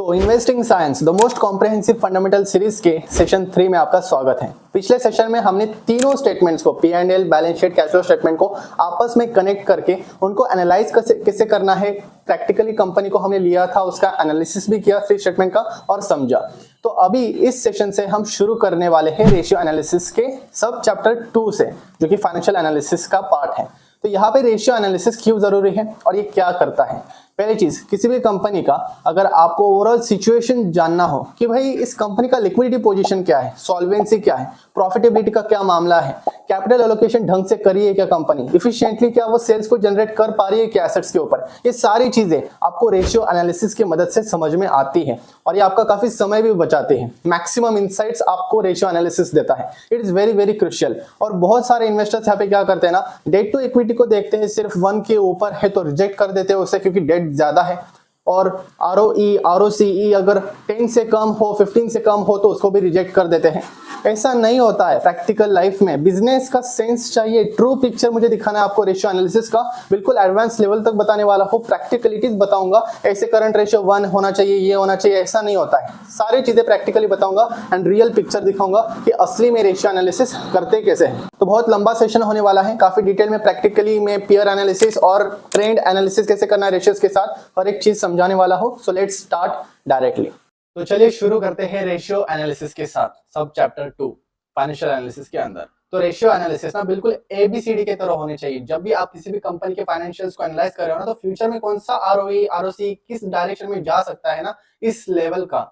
तो investing science the most comprehensive fundamental series के session 3 में आपका स्वागत है। पिछले सेशन में हमने तीनों स्टेटमेंट्स को P&L, balance sheet, cash flow statement को आपस में कनेक्ट करके उनको एनालाइज कैसे करना है, प्रैक्टिकली कंपनी को हमने लिया था, उसका एनालिसिस भी किया थ्री स्टेटमेंट का और समझा। तो अभी इस सेशन से हम शुरू करने वाले हैं रेशियो एनालिसिस के सब चैप्टर 2 से, जो कि फाइनेंशियल एनालिसिस का पार्ट है। तो यहाँ पे रेशियो एनालिसिस क्यों जरूरी है और ये क्या करता है। पहली चीज, किसी भी कंपनी का अगर आपको ओवरऑल सिचुएशन जानना हो कि भाई इस कंपनी का लिक्विडिटी पोजीशन क्या है, सॉल्वेंसी क्या है, प्रॉफिटेबिलिटी का क्या मामला है, कैपिटल एलोकेशन ढंग से करी है क्या कंपनी, इफिशिएंटली क्या वो सेल्स को जनरेट कर पा रही है क्या एसेट्स के ऊपर, ये सारी चीजें आपको रेशियो एनालिसिस की मदद से समझ में आती है और ये आपका काफी समय भी बचाते हैं। मैक्सिमम इनसाइट्स आपको रेशियो एनालिसिस देता है। It is very very crucial. और बहुत सारे इन्वेस्टर्स यहाँ पे क्या करते हैं ना, डेट टू इक्विटी को देखते हैं, सिर्फ 1 के ऊपर है तो रिजेक्ट कर देते हैं उसे क्योंकि डेट ज्यादा है, और ROE ROCE अगर 10 से कम हो, 15 से कम हो तो उसको भी रिजेक्ट कर देते हैं। ऐसा नहीं होता है प्रैक्टिकल लाइफ में। बिजनेस का सेंस चाहिए, ट्रू पिक्चर मुझे दिखाना है आपको रेशियो एनालिसिस का, बिल्कुल एडवांस लेवल तक बताने वाला हो, प्रैक्टिकलिटीज बताऊंगा। ऐसे करंट रेशियो 1 होना चाहिए, ये होना चाहिए, ऐसा नहीं होता है। सारी चीजें प्रैक्टिकली बताऊंगा एंड रियल पिक्चर दिखाऊंगा कि असली में रेशियो एनालिसिस करते कैसे हैं। तो बहुत लंबा सेशन होने वाला है, काफी डिटेल में प्रैक्टिकली में पियर एनालिसिस और ट्रेंड एनालिसिस कैसे करना है रेशियोज के साथ, हर एक चीज समझाने वाला हो। So let's start directly. तो चलिए शुरू करते हैं रेशियो एनालिसिस के साथ, सब चैप्टर 2 फाइनेंशियल एनालिसिस के अंदर। तो रेशियो एनालिसिस ना बिल्कुल ABCD के तरह होने चाहिए। जब भी आप किसी भी कंपनी के फाइनेंशियल्स को एनालाइज कर रहे हो ना, तो फ्यूचर में कौन सा ROE ROC किस डायरेक्शन में जा सकता है ना, इस लेवल का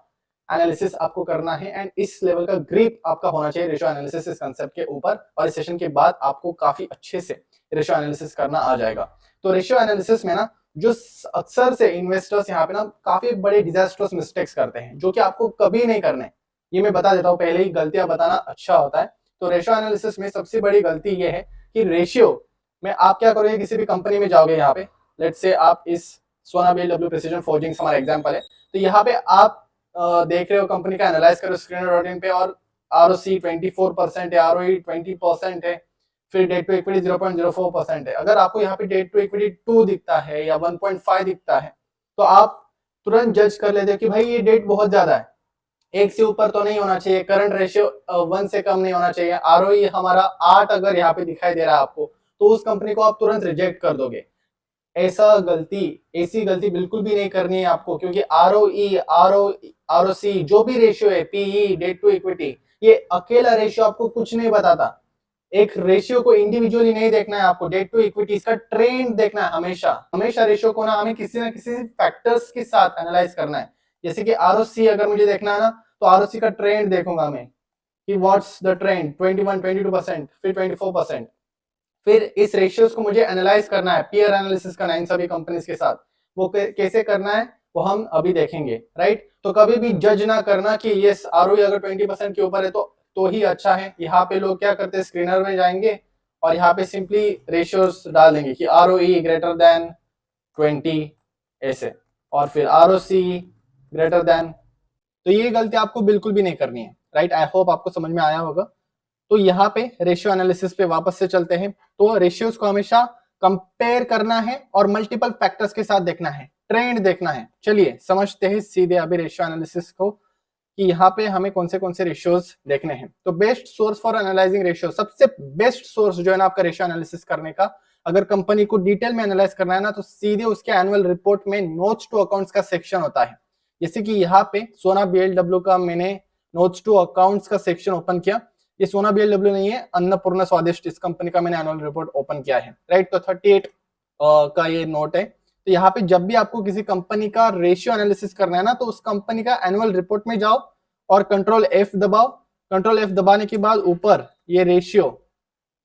एनालिसिस आपको करना है एंड इस लेवल का ग्रिप आपका होना चाहिए रेशियो एनालिसिस इस कंसेप्ट के ऊपर। और इस सेशन के बाद आपको काफी अच्छे से रेशियो एनालिसिस करना आ जाएगा। तो रेशियो एनालिसिस में ना जो अक्सर से इन्वेस्टर्स यहाँ पे ना काफी बड़े डिजास्टर्स मिस्टेक्स करते हैं, जो कि आपको कभी नहीं करने, ये मैं बता देता हूँ, पहले ही गलतियां बताना अच्छा होता है। तो रेशियो एनालिसिस में सबसे बड़ी गलती ये है कि रेशियो में आप क्या करोगे, किसी भी कंपनी में जाओगे, यहाँ पे लेट्स से आप इस सोना BLW प्रिसिजन फोर्जिंग्स हमारा एग्जांपल है, तो यहाँ पे आप देख रहे हो कंपनी का एनालाइज करो स्क्रीनर.इन पे, और ROC 24% है, ROE 20% है, फिर डेट टू इक्विटी 0.04% है। अगर आपको यहाँ पे डेट टू इक्विटी 2 दिखता है या 1.5 दिखता है तो आप तुरंत जज कर लेते हो कि भाई ये डेट बहुत ज्यादा है, 1 से ऊपर तो नहीं होना चाहिए, करंट रेशियो 1 से कम नहीं होना चाहिए, ROE हमारा 8 अगर यहाँ पे दिखाई दे रहा है आपको, तो उस कंपनी को आप तुरंत रिजेक्ट कर दोगे। ऐसी गलती बिल्कुल भी नहीं करनी है आपको, क्योंकि ROE ROC जो भी रेशियो है, PE, डेट टू इक्विटी, ये अकेला रेशियो आपको कुछ नहीं बताता। एक रेशियो को इंडिविजुअली नहीं देखना है आपको, डेट टू इक्विटी इसका ट्रेंड देखना है। हमेशा रेशियो को ना हमें किसी ना किसी फैक्टर्स के साथ एनालाइज करना है। जैसे कि ROC अगर मुझे देखना है ना, तो ROC का ट्रेंड देखूंगा मैं कि व्हाट्स द ट्रेंड, 21 22%, फिर 24%। फिर इस रेशियोज को मुझे एनालाइज करना है, पीयर एनालिसिस करना है इन सभी कंपनीज के साथ। वो कैसे करना है वो हम अभी देखेंगे, राइट। तो कभी भी जज ना करना कि ये ROE अगर 20% के ऊपर है तो ही अच्छा है। यहाँ पे लोग क्या करते हैं, स्क्रीनर में जाएंगे और यहाँ पे सिंपली रेशियोज डाल देंगे कि ROE ग्रेटर देन 20 ऐसे, और फिर ROC ग्रेटर देन। तो ये गलती आपको बिल्कुल भी नहीं करनी है, राइट। आई होप आपको समझ में आया होगा। तो यहाँ पे रेशियो एनालिसिस पे वापस से चलते हैं। तो रेशियोज को हमेशा कंपेयर करना है और मल्टीपल फैक्टर्स के साथ देखना है, ट्रेंड देखना है। चलिए समझते हैं सीधे अभी रेशियो एनालिसिस को कि यहाँ पे हमें कौन से रेशियोज देखने हैं। तो best source for analysing ratio, सबसे बेस्ट सोर्स जो है ना आपका रेशियो एनालिसिस करने का, अगर कंपनी को डिटेल में एनालाइज करना है ना, तो सीधे उसके एनुअल रिपोर्ट में नोट्स टू अकाउंट्स का सेक्शन होता है। जैसे कि यहाँ पे सोना BLW का मैंने नोट्स टू अकाउंट्स का सेक्शन ओपन किया। ये सोना BLW नहीं है, अन्नपूर्णा स्वादिष्ट, इस कंपनी का मैंने एनुअल रिपोर्ट ओपन किया है, राइट। तो 38 का ये नोट है। तो यहाँ पे जब भी आपको किसी कंपनी का रेशियो एनालिसिस करना है ना, तो उस कंपनी का एनुअल रिपोर्ट में जाओ और कंट्रोल F दबाओ। कंट्रोल F दबाने के बाद ऊपर ये रेशियो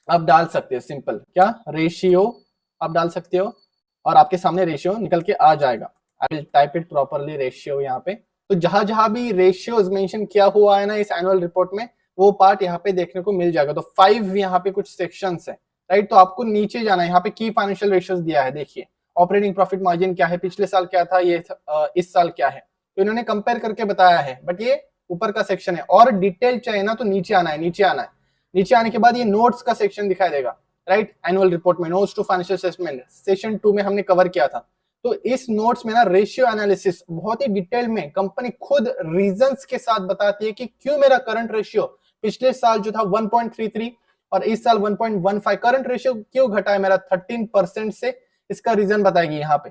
आप डाल सकते हो, सिंपल क्या रेशियो आप डाल सकते हो और आपके सामने रेशियो निकल के आ जाएगा। I will type it properly, ratio यहाँ पे। तो जहां भी रेशियोज मेंशन किया हुआ है ना इस एनुअल रिपोर्ट में, वो पार्ट यहाँ पे देखने को मिल जाएगा। तो 5 यहाँ पे कुछ सेक्शंस है, राइट। तो आपको नीचे जाना है, यहाँ पे की फाइनेंशियल रेशियोज दिया है, देखिए ऑपरेटिंग प्रॉफिट मार्जिन क्या है, पिछले साल क्या था, ये इस साल क्या है। तो इन्होंने कंपेयर करके बताया है, बट ये ऊपर का सेक्शन है। और डिटेल चाहिए ना तो नीचे आना है, नीचे आने के बाद ये नोट्स का सेक्शन दिखाई देगा, राइट। एनुअल रिपोर्ट में notes to financial statement session 2 में हमने कवर किया था। तो इस नोट्स में ना रेशियो एनालिसिस बहुत ही डिटेल में कंपनी खुद रीजंस के साथ बताती है कि क्यों मेरा करंट रेशियो पिछले साल जो था 1.33 और इस साल 1.15 करंट रेशियो क्यों घटा है मेरा 13% से, इसका रीजन बताएगी यहाँ पे।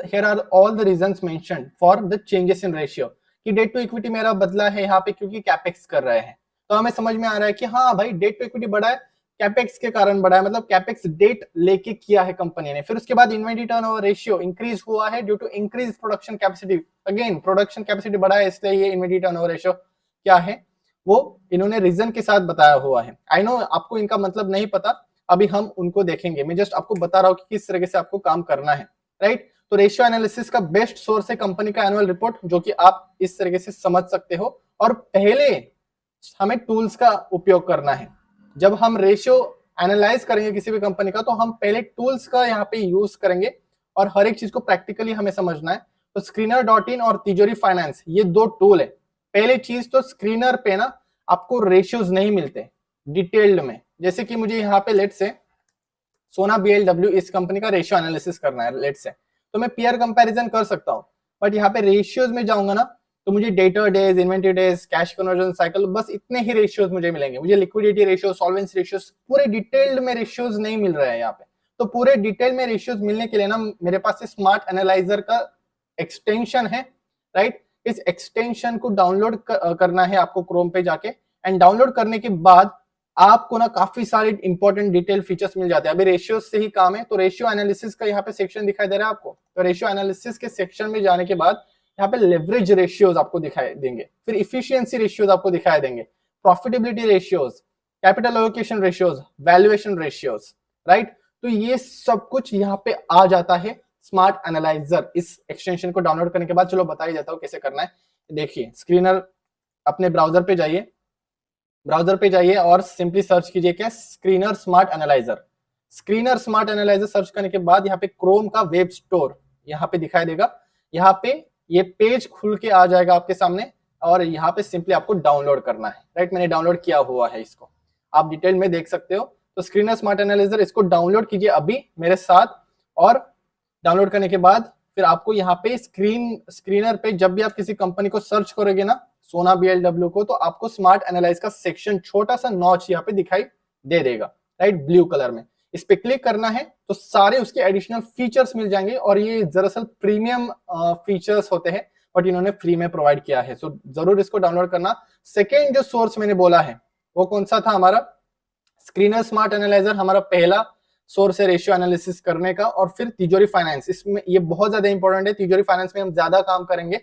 Here are all the reasons mentioned for the changes in ratio कि डेट टू इक्विटी मेरा बदला है यहाँ पे क्योंकि कैपेक्स कर रहे हैं। तो हमें समझ में आ रहा है कि हाँ भाई डेट टू इक्विटी बढ़ा है, कैपेक्स के कारण बढ़ा है, मतलब कैपेक्स डेट लेके किया है कंपनी ने। फिर उसके बाद इन्वेंटरी टर्नओवर रेशियो इंक्रीज हुआ है due to increase production capacity. Again production capacity बढ़ा है इसलिए ये इन्वेंटरी टर्नओवर रेशियो क्या है वो इन्होंने रीजन के साथ बताया हुआ है। आई नो आपको इनका मतलब नहीं पता, अभी हम उनको देखेंगे, मैं जस्ट आपको बता रहा हूँ कि किस तरीके से आपको काम करना है, राइट। तो रेशियो एनालिसिस का बेस्ट सोर्स है कंपनी का एनुअल रिपोर्ट, जो कि आप इस तरीके से समझ सकते हो। और पहले हमें टूल्स का उपयोग करना है। जब हम रेशियो एनालाइज करेंगे किसी भी कंपनी का तो हम पहले टूल्स का यहाँ पे यूज करेंगे और हर एक चीज को प्रैक्टिकली हमें समझना है। तो स्क्रीनर.इन और तिजोरी फाइनेंस ये दो टूल है। पहले चीज तो स्क्रीनर पे ना आपको रेशियोज नहीं मिलते डिटेल्ड में, जैसे कि मुझे यहाँ पे लेट से सोना BLW इस कंपनी का रेशियो एनालिसिस करना है लेट से, तो मैं पीयर कंपैरिजन कर सकता हूँ, बट यहाँ पे रेशियोज में जाऊंगा ना तो मुझे debtor days, inventory days, cash conversion cycle, बस इतने ही रेशियोज मुझे मिलेंगे। मुझे लिक्विडिटी रेशियो, सॉल्वेंसी रेशियोज, पूरे डिटेल्ड में रेशियोज नहीं मिल रहे हैं यहाँ पे। तो पूरे डिटेल में रेशियोज मिलने के लिए ना मेरे पास स्मार्ट एनालाइजर का एक्सटेंशन है, राइट। इस एक्सटेंशन को डाउनलोड करना है आपको क्रोम पे जाके, एंड डाउनलोड करने के बाद आपको ना काफी सारे इंपॉर्टेंट डिटेल फीचर्स मिल जाते हैं। अभी रेशियो से ही काम है, तो रेशियो एनालिसिस का यहाँ पे सेक्शन दिखाई दे रहा है आपको। तो रेशियो एनालिसिस के सेक्शन में जाने के बाद यहाँ पे लेवरेज रेशियोज आपको दिखाई देंगे, फिर इफिशियंसी रेशियोज आपको दिखाई देंगे, profitability ratios, capital allocation ratios, valuation ratios, right. तो ये सब कुछ यहाँ पे आ जाता है स्मार्ट एनालाइजर इस एक्सटेंशन को डाउनलोड करने के बाद। चलो बता ही देता हूँ कैसे करना है। देखिए स्क्रीनर अपने ब्राउजर पे जाइए और सिंपली सर्च कीजिए क्या, screener smart analyser. Screener smart analyser search करने के बाद यहाँ पे क्रोम का वेब स्टोर यहाँ पे दिखाई देगा। यहाँ पे ये पेज खुल के आ जाएगा आपके सामने और यहाँ पे सिंपली आपको डाउनलोड करना है, राइट। मैंने डाउनलोड किया हुआ है इसको, आप डिटेल में देख सकते हो। तो स्क्रीनर स्मार्ट एनालाइजर इसको डाउनलोड कीजिए अभी मेरे साथ, और डाउनलोड करने के बाद फिर आपको यहाँ पे स्क्रीनर पे जब भी आप किसी कंपनी को सर्च करोगे ना, सोना BLW को, तो आपको स्मार्ट एनालाइज का सेक्शन छोटा सा नॉच यहाँ पे दिखाई दे देगा, राइट, ब्लू कलर में। इस पे क्लिक करना है तो सारे उसके एडिशनल फीचर्स मिल जाएंगे, और ये दरअसल प्रीमियम फीचर्स होते हैं बट इन्होंने फ्री में प्रोवाइड किया है, सो जरूर इसको डाउनलोड करना। सेकेंड जो सोर्स मैंने बोला है वो कौन सा था, हमारा स्क्रीनर स्मार्ट एनालाइजर हमारा पहला सोर्स है रेशियो एनालिसिस करने का। और फिर तिजोरी फाइनेंस, इसमें ये बहुत ज्यादा इंपॉर्टेंट है। तिजोरी फाइनेंस में हम ज्यादा काम करेंगे,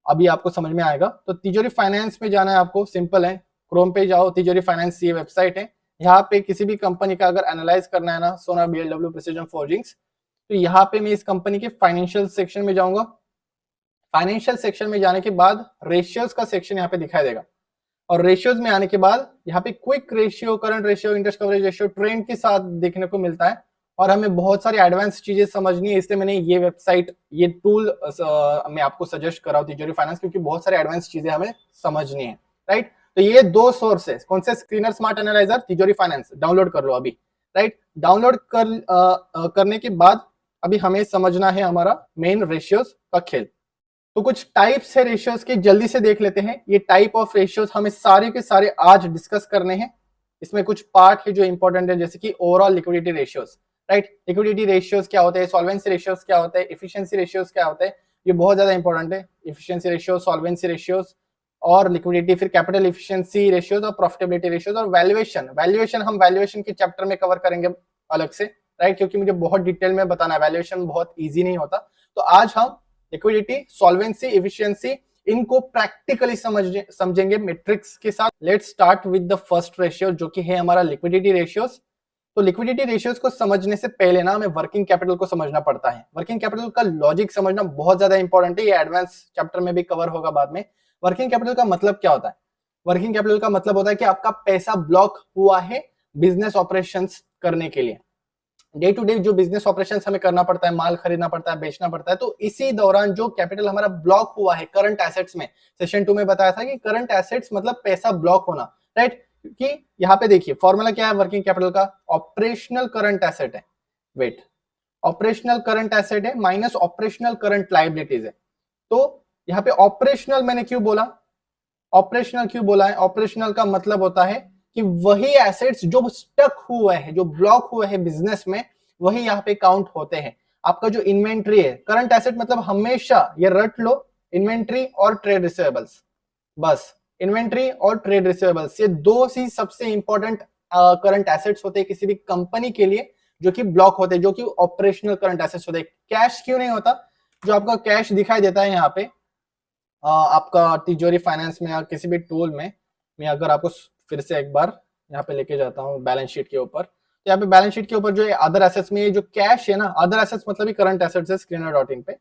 अभी आपको समझ में आएगा। तो तिजोरी फाइनेंस में जाना है आपको, सिंपल है, क्रोम पे जाओ, तिजोरी फाइनेंस ये वेबसाइट है। यहाँ पे किसी भी कंपनी का अगर एनालाइज करना है ना, सोना BLW प्रिसिजन फोर्जिंग्स, तो यहाँ पे मैं इस कंपनी के फाइनेंशियल सेक्शन में जाऊंगा। फाइनेंशियल सेक्शन में जाने के बाद रेशियोज का सेक्शन यहाँ पे दिखाई देगा, और रेशियोज में आने के बाद यहाँ पे quick ratio, current ratio, interest coverage ratio trend के साथ देखने को मिलता है। और हमें बहुत सारी एडवांस चीजें समझनी है, इसलिए मैंने ये वेबसाइट, ये टूल मैं आपको सजेस्ट कर रहा हूँ, तिजोरी फाइनेंस, क्योंकि बहुत सारी एडवांस चीजें हमें समझनी है, राइट। तो ये दो सोर्स है, कौन से, स्क्रीनर स्मार्ट एनालाइजर, तिजोरी फाइनेंस, डाउनलोड कर लो अभी, राइट। डाउनलोड करने के बाद अभी हमें समझना है हमारा मेन रेशियोज का खेल। तो कुछ टाइप्स है रेशियोज के, जल्दी से देख लेते हैं। ये टाइप ऑफ रेशियोज हमें सारे के सारे आज डिस्कस करने हैं। इसमें कुछ पार्ट है जो इंपॉर्टेंट है, जैसे कि overall liquidity ratios, right. Liquidity ratios क्या होते हैं, सॉल्वेंसी रेशियोज क्या होते हैं, एफिशिएंसी रेशियोज क्या होते हैं, ये बहुत ज्यादा इंपॉर्टेंट है। एफिशिएंसी रेशियोज, सॉल्वेंसी रेशियोज और लिक्विडिटी, फिर कैपिटल एफिशिएंसी रेशियोज और प्रॉफिटेबिलिटी रेशियोज और वैल्यूएशन हम वैल्यूएशन के चैप्टर में कवर करेंगे अलग से, राइट, क्योंकि मुझे बहुत डिटेल में बताना है, वैल्यूएशन बहुत ईजी नहीं होता। तो आज हम लिक्विडिटी, सॉल्वेंसी, एफिशिएंसी, इनको प्रैक्टिकली समझेंगे मैट्रिक्स के साथ। Let's start with the first ratio, जो कि है हमारा लिक्विडिटी रेशियोज। तो लिक्विडिटी रेशियोज को समझने से पहले ना हमें वर्किंग कैपिटल को समझना पड़ता है। वर्किंग कैपिटल का लॉजिक समझना बहुत ज्यादा इंपॉर्टेंट है, ये एडवांस चैप्टर में भी कवर होगा बाद में। वर्किंग कैपिटल का मतलब क्या होता है? वर्किंग कैपिटल का मतलब होता है कि आपका पैसा ब्लॉक हुआ है बिजनेस ऑपरेशंस करने के लिए। डे टू डे जो बिजनेस ऑपरेशंस हमें करना पड़ता है, माल खरीदना पड़ता है, बेचना पड़ता है, तो इसी दौरान जो कैपिटल हमारा ब्लॉक हुआ है करंट एसेट्स में, सेशन 2 में बताया था कि करंट एसेट्स मतलब पैसा ब्लॉक होना, राइट। कि यहाँ पे देखिए फॉर्मूला क्या है वर्किंग कैपिटल का, ऑपरेशनल करंट एसेट है, वेट, ऑपरेशनल करंट एसेट है माइनस ऑपरेशनल करंट लायबिलिटीज है। तो यहाँ पे ऑपरेशनल मैंने क्यों बोला, ऑपरेशनल क्यों बोला है? ऑपरेशनल का मतलब होता है कि वही एसेट्स जो स्टक हुए हैं, जो ब्लॉक हुए हैं बिजनेस में, वही यहाँ पे काउंट होते हैं। आपका जो इन्वेंट्री है, करंट एसेट मतलब हमेशा ये रट लो, इन्वेंट्री और ट्रेड रिसीवेबल्स, बस इन्वेंट्री और ट्रेड रिसीवेबल्स, ये दो ही सबसे इंपॉर्टेंट करंट एसेट्स होते हैं किसी भी कंपनी के लिए, जो कि ब्लॉक होते हैं, जो कि ऑपरेशनल करंट एसेट्स होते हैं। कैश क्यों नहीं होता? जो आपका कैश दिखाई देता है यहाँ पे आपका तिजोरी फाइनेंस में या किसी भी टूल में, मैं अगर आपको फिर से एक बार यहाँ पे लेके जाता हूँ बैलेंस शीट के ऊपर, तो यहाँ पे बैलेंस शीट के ऊपर जो अदर एसेट्स में ये जो कैश है ना, अदर एसेट्स मतलब ही करंट एसेट्स है स्क्रीनर.इन पे,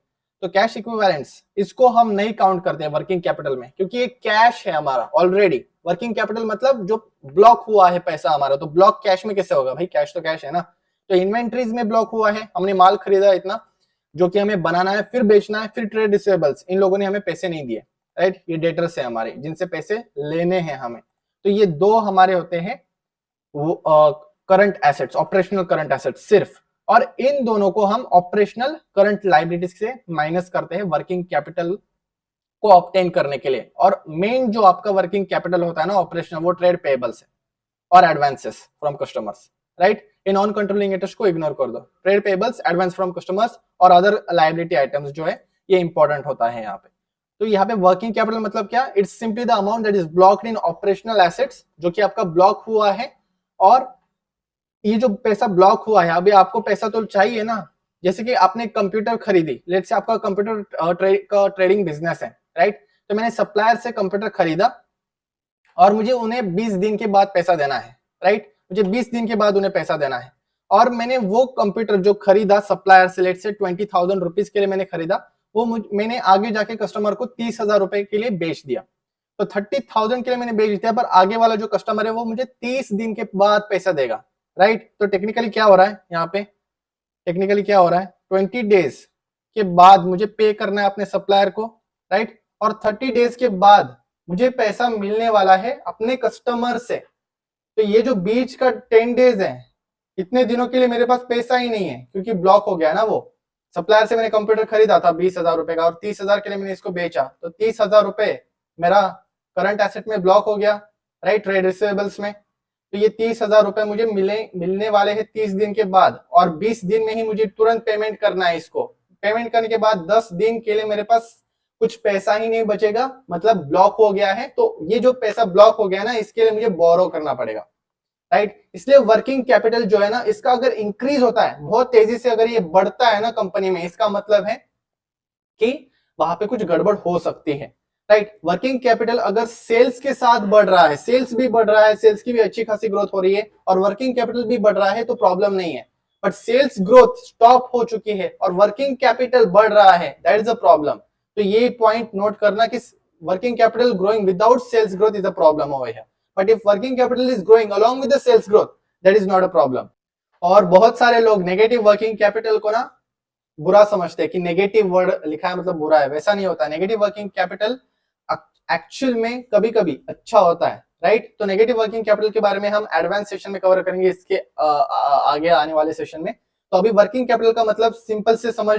तो कैश इक्विवेलेंट्स इसको हम नहीं काउंट करते हैं वर्किंग कैपिटल में, क्योंकि ये कैश है हमारा ऑलरेडी। वर्किंग कैपिटल मतलब जो ब्लॉक हुआ है पैसा हमारा, तो ब्लॉक कैश में कैसे होगा भाई? कैश तो कैश है ना। तो इन्वेंट्रीज में ब्लॉक हुआ है, हमने माल खरीदा इतना जो कि हमें बनाना है, फिर बेचना है, फिर ट्रेड रिसीवेबल्स, इन लोगों ने हमें पैसे नहीं दिए, राइट, ये डेटर्स है हमारे जिनसे पैसे लेने हैं हमें। तो ये दो हमारे होते हैं वो current assets, operational current assets सिर्फ, और इन दोनों को हम ऑपरेशनल करंट लायबिलिटीज से माइनस करते हैं वर्किंग कैपिटल को ऑब्टेन करने के लिए। और मेन जो आपका वर्किंग कैपिटल होता है ना ऑपरेशनल, वो ट्रेड पेएबल्स है और एडवांसेस फ्रॉम कस्टमर्स, राइट। ये नॉन कंट्रोलिंग इंटरेस्ट को इग्नोर कर दो, trade payables, advance from customers और अदर लायबिलिटी आइटम्स जो है ये इंपॉर्टेंट होता है यहाँ पे। तो यहाँ पे वर्किंग कैपिटल मतलब क्या? It's simply the amount that is blocked in operational assets, जो कि आपका ब्लॉक हुआ है। और ये जो पैसा ब्लॉक हुआ है, अभी आपको पैसा तो चाहिए ना, जैसे कि आपने कंप्यूटर खरीदी, लेट्स से आपका कंप्यूटर का ट्रेडिंग बिजनेस है, राइट। तो मैंने सप्लायर से कंप्यूटर खरीदा और मुझे उन्हें 20 दिन के बाद पैसा देना है, राइट, मुझे 20 दिन के बाद उन्हें पैसा देना है। और मैंने वो कंप्यूटर जो खरीदा सप्लायर से, लेट्स से 20,000 रुपीज के लिए मैंने खरीदा, वो मैंने आगे जाके कस्टमर को 30,000 रुपए के लिए बेच दिया। तो 30,000 के लिए मैंने बेच दिया, पर आगे वाला जो कस्टमर है वो मुझे 30 दिन के बाद पैसा देगा, राइट। तो टेक्निकली क्या हो रहा है यहाँ पे? टेक्निकली क्या हो रहा है? 20 डेज के बाद मुझे पे करना है अपने सप्लायर को, राइट, और 30 डेज के बाद मुझे पैसा मिलने वाला है अपने कस्टमर से। तो ये जो बीच का 10 डेज है, इतने दिनों के लिए मेरे पास पैसा ही नहीं है, क्योंकि ब्लॉक हो गया ना। वो सप्लायर से मैंने कंप्यूटर खरीदा था 20,000 रुपए का, और 30,000 के लिए मैंने इसको बेचा, तो 30,000 रुपए मेरा करंट एसेट में ब्लॉक हो गया, राइट, ट्रेड रिसीवेबल्स में। तो ये 30,000 रुपए मुझे मिलने वाले हैं 30 दिन के बाद, और 20 दिन में ही मुझे तुरंत पेमेंट करना है इसको। पेमेंट करने के बाद 10 दिन के लिए मेरे पास कुछ पैसा ही नहीं बचेगा, मतलब ब्लॉक हो गया है। तो ये जो पैसा ब्लॉक हो गया ना, इसके लिए मुझे बोरो करना पड़ेगा, राइट। इसलिए वर्किंग कैपिटल जो है ना, इसका अगर इंक्रीज होता है बहुत तेजी से, अगर ये बढ़ता है ना कंपनी में, इसका मतलब है कि वहां पे कुछ गड़बड़ हो सकती है, राइट। वर्किंग कैपिटल अगर सेल्स के साथ बढ़ रहा है, सेल्स भी बढ़ रहा है, सेल्स की भी अच्छी खासी ग्रोथ हो रही है, और वर्किंग कैपिटल भी बढ़ रहा है, तो प्रॉब्लम नहीं है। बट सेल्स ग्रोथ स्टॉप हो चुकी है और वर्किंग कैपिटल बढ़ रहा है, दैट इज अ प्रॉब्लम। तो ये पॉइंट नोट करना कि working capital growing without sales growth is a problem over here, but if working capital is growing along with the sales growth, that is not a problem. और बहुत सारे लोग negative working capital को ना बुरा समझते हैं कि नेगेटिव वर्ड लिखा है मतलब बुरा है, वैसा नहीं होता। नेगेटिव वर्किंग कैपिटल एक्चुअल में कभी कभी अच्छा होता है, राइट। तो नेगेटिव वर्किंग कैपिटल के बारे में हम एडवांस सेशन में कवर करेंगे, इसके आगे आने वाले सेशन में। तो अभी वर्किंग कैपिटल का मतलब सिंपल से समझ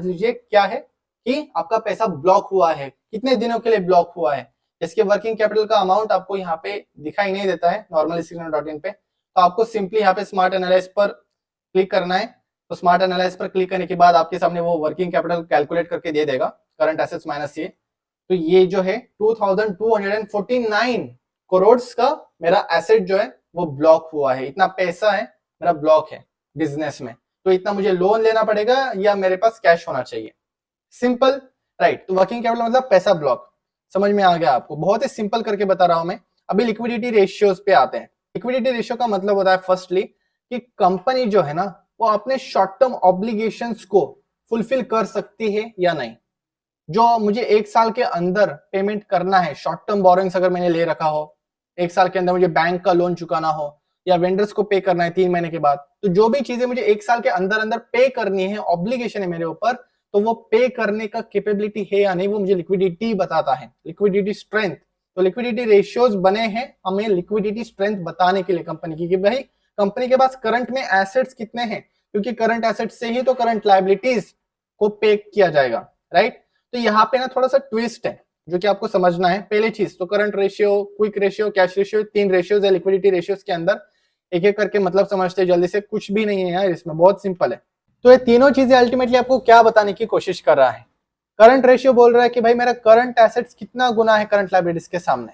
लीजिए क्या है, कि आपका पैसा ब्लॉक हुआ है, कितने दिनों के लिए ब्लॉक हुआ है। इसके वर्किंग कैपिटल का अमाउंट आपको यहाँ पे दिखाई नहीं देता है नॉर्मली स्क्रीनर.इन पे, तो आपको सिंपली यहाँ पे स्मार्ट एनालाइज पर क्लिक करना है। तो स्मार्ट एनालाइज पर क्लिक करने के बाद आपके सामने वो वर्किंग कैपिटल कैलकुलेट करके दे देगा, करंट एसेट्स माइनस ये। तो ये जो है 2249 करोड़ का मेरा एसेट जो है वो ब्लॉक हुआ है, इतना पैसा है मेरा ब्लॉक है बिजनेस में। तो इतना मुझे लोन लेना पड़ेगा या मेरे पास कैश होना चाहिए, सिंपल, राइट। तो वर्किंग कैपिटल मतलब पैसा ब्लॉक, समझ में आ गया आपको? बहुत ही सिंपल करके बता रहा हूं मैं। अभी लिक्विडिटी रेशियोज पे आते हैं। लिक्विडिटी रेशियो का मतलब होता है फर्स्टली कि कंपनी जो है ना, वो अपने शॉर्ट टर्म ऑब्लिगेशंस को फुलफिल कर सकती है या नहीं। जो मुझे एक साल के अंदर पेमेंट करना है, शॉर्ट टर्म बोरोइंग्स अगर मैंने ले रखा हो, एक साल के अंदर मुझे बैंक का लोन चुकाना हो, या वेंडर्स को पे करना है 3 महीने के बाद, तो जो भी चीजें मुझे एक साल के अंदर अंदर पे करनी है, ऑब्लिगेशन है मेरे ऊपर, तो वो पे करने का कैपेबिलिटी है या नहीं, वो मुझे लिक्विडिटी बताता है, लिक्विडिटी स्ट्रेंथ। तो लिक्विडिटी रेशियोज बने हैं हमें लिक्विडिटी स्ट्रेंथ बताने के लिए कंपनी की, कि भाई कंपनी के पास करंट में एसेट्स कितने हैं। क्योंकि करंट एसेट से ही तो करंट लायबिलिटीज को पे किया जाएगा, राइट। तो यहाँ पे ना थोड़ा सा ट्विस्ट है जो कि आपको समझना है। पहली चीज तो current ratio, quick ratio, cash ratio, 3 ratios है लिक्विडिटी रेशियोज के अंदर। एक एक करके मतलब समझते हैं जल्दी से, कुछ भी नहीं है यार इसमें, बहुत सिंपल है। तो ये तीनों चीजें अल्टीमेटली आपको क्या बताने की कोशिश कर रहा है। करंट रेशियो बोल रहा है कि भाई मेरा करंट एसेट्स कितना गुना है करंट लायबिलिटीज के सामने।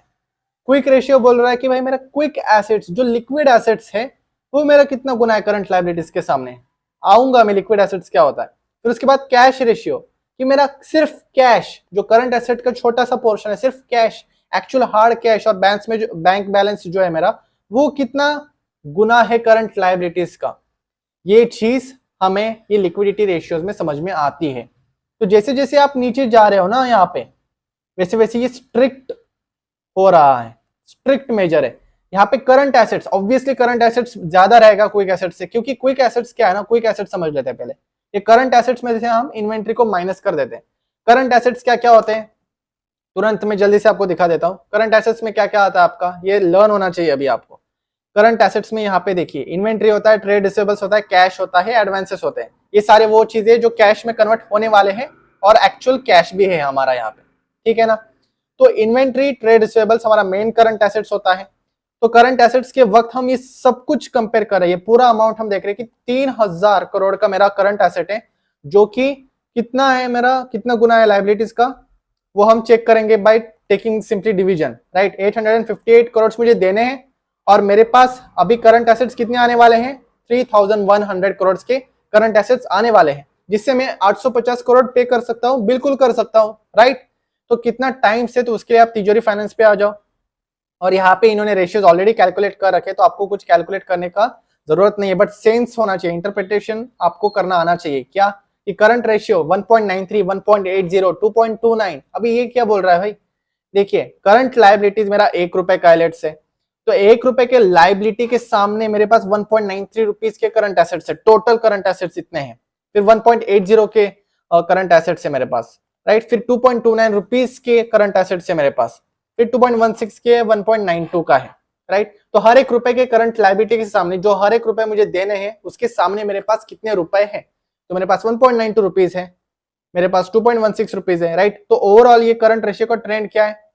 क्विक रेशियो बोल रहा है कि भाई मेरा क्विक एसेट्स जो लिक्विड एसेट्स है वो मेरा कितना गुना है करंट लायबिलिटीज के सामने। आऊंगा मैं लिक्विड एसेट्स क्या होता है। फिर उसके बाद कैश रेशियो कि मेरा सिर्फ कैश, जो करंट एसेट का छोटा सा पोर्शन है, सिर्फ कैश, एक्चुअल हार्ड कैश और बैंक बैलेंस जो है मेरा, वो कितना गुना है करंट लायबिलिटीज का। ये चीज हमें ये लिक्विडिटी रेशियोज में समझ में आती है। तो जैसे जैसे आप नीचे जा रहे हो ना यहाँ पे, वैसे वैसे ये स्ट्रिक्ट हो रहा है, स्ट्रिक्ट मेजर है। यहाँ पे current assets, obviously current assets ज्यादा रहेगा क्विक एसेट्स से, क्योंकि क्विक एसेट्स क्या है ना, क्विक एसेट्स समझ लेते हैं पहले। ये करंट एसेट्स में जैसे हम इन्वेंट्री को माइनस कर देते हैं। करंट एसेट्स क्या क्या होते हैं, तुरंत मैं जल्दी से आपको दिखा देता हूँ। करंट एसेट्स में क्या क्या आता है आपका, ये लर्न होना चाहिए अभी आपको। करंट एसेट्स में यहाँ पे देखिए, इन्वेंट्री होता है, ट्रेड रिसीवेबल्स होता है, कैश होता है, एडवांसेस होते हैं। ये सारे वो चीजें जो कैश में कन्वर्ट होने वाले हैं और एक्चुअल कैश भी है हमारा यहाँ पे, ठीक है ना। तो इन्वेंट्री, ट्रेड रिसीवेबल्स हमारा मेन करंट एसेट्स होता है। तो करंट एसेट्स के वक्त हम ये सब कुछ कंपेयर कर रहे हैं, ये पूरा अमाउंट हम देख रहे हैं कि 3000 करोड़ का मेरा करंट एसेट है, जो कि कितना है मेरा, कितना गुना है लायबिलिटीज का, वो हम चेक करेंगे by taking simply division, right. 858 crore मुझे देने हैं और मेरे पास अभी करंट एसेट्स कितने आने वाले हैं, 3100 करोड़ के करंट एसेट्स आने वाले हैं, जिससे मैं 850 करोड़ पे कर सकता हूं, बिल्कुल कर सकता हूं, राइट। तो कितना टाइम से, तो उसके लिए आप तिजोरी फाइनेंस पे आ जाओ। और यहाँ पे इन्होंने रेशियोज ऑलरेडी कैलकुलेट कर रखे, तो आपको कुछ कैलकुलेट करने का जरूरत नहीं है, बट सेंस होना चाहिए, इंटरप्रिटेशन आपको करना आना चाहिए। क्या कि करंट रेशियो 1.93, 1.80, 2.29, अभी ये क्या बोल रहा है भाई। देखिए करंट लायबिलिटीज मेरा 1 रुपए का एलेट्स है, तो 1 रुपए के लायबिलिटी के सामने मेरे पास 1.93 रुपीज के करंट एसेट्स है, टोटल करंट एसेट्स इतने हैं। फिर 1.80 के करंट एसेट्स है मेरे पास, राइट। फिर 2.29 रुपीज के करंट एसेट्स है मेरे पास, फिर 2.16 के 1.92 का है, राइट। तो हर एक रुपए के करंट लायबिलिटी के सामने, जो हर एक रुपए मुझे देने हैं, उसके सामने मेरे पास कितने रुपए हैं, तो मेरे पास 1.92 रुपीज है, मेरे पास 2.16 रुपीज है, राइट। तो ओवरऑल ये करंट रेशियो का ट्रेंड क्या है,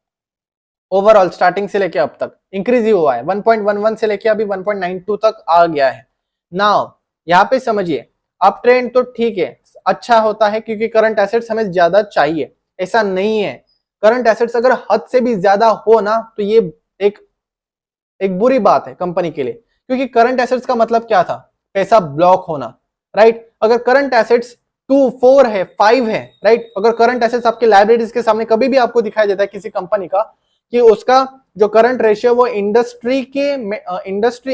ओवरऑल स्टार्टिंग से लेके अब तक इंक्रीज ही हुआ है, 1.11 से लेके अभी 1.92 तक आ गया है। नाउ यहाँ पे समझिए, अप ट्रेंड तो ठीक है, अच्छा होता है, क्योंकि करंट एसेट्स हमें ज्यादा चाहिए, ऐसा नहीं है। करंट एसेट्स अगर हद से भी ज्यादा हो ना, तो ये एक बुरी बात है कंपनी के लिए, क्योंकि करंट एसेट्स का मतलब क्या था, पैसा ब्लॉक होना, राइट। अगर करंट एसेट्स 2, 4 है, 5 है, राइट। अगर करंट एसेट्स आपके लायबिलिटीज के सामने कभी भी आपको दिखाई देता है किसी कंपनी का कि उसका जो करंट रेशियो वो इंडस्ट्री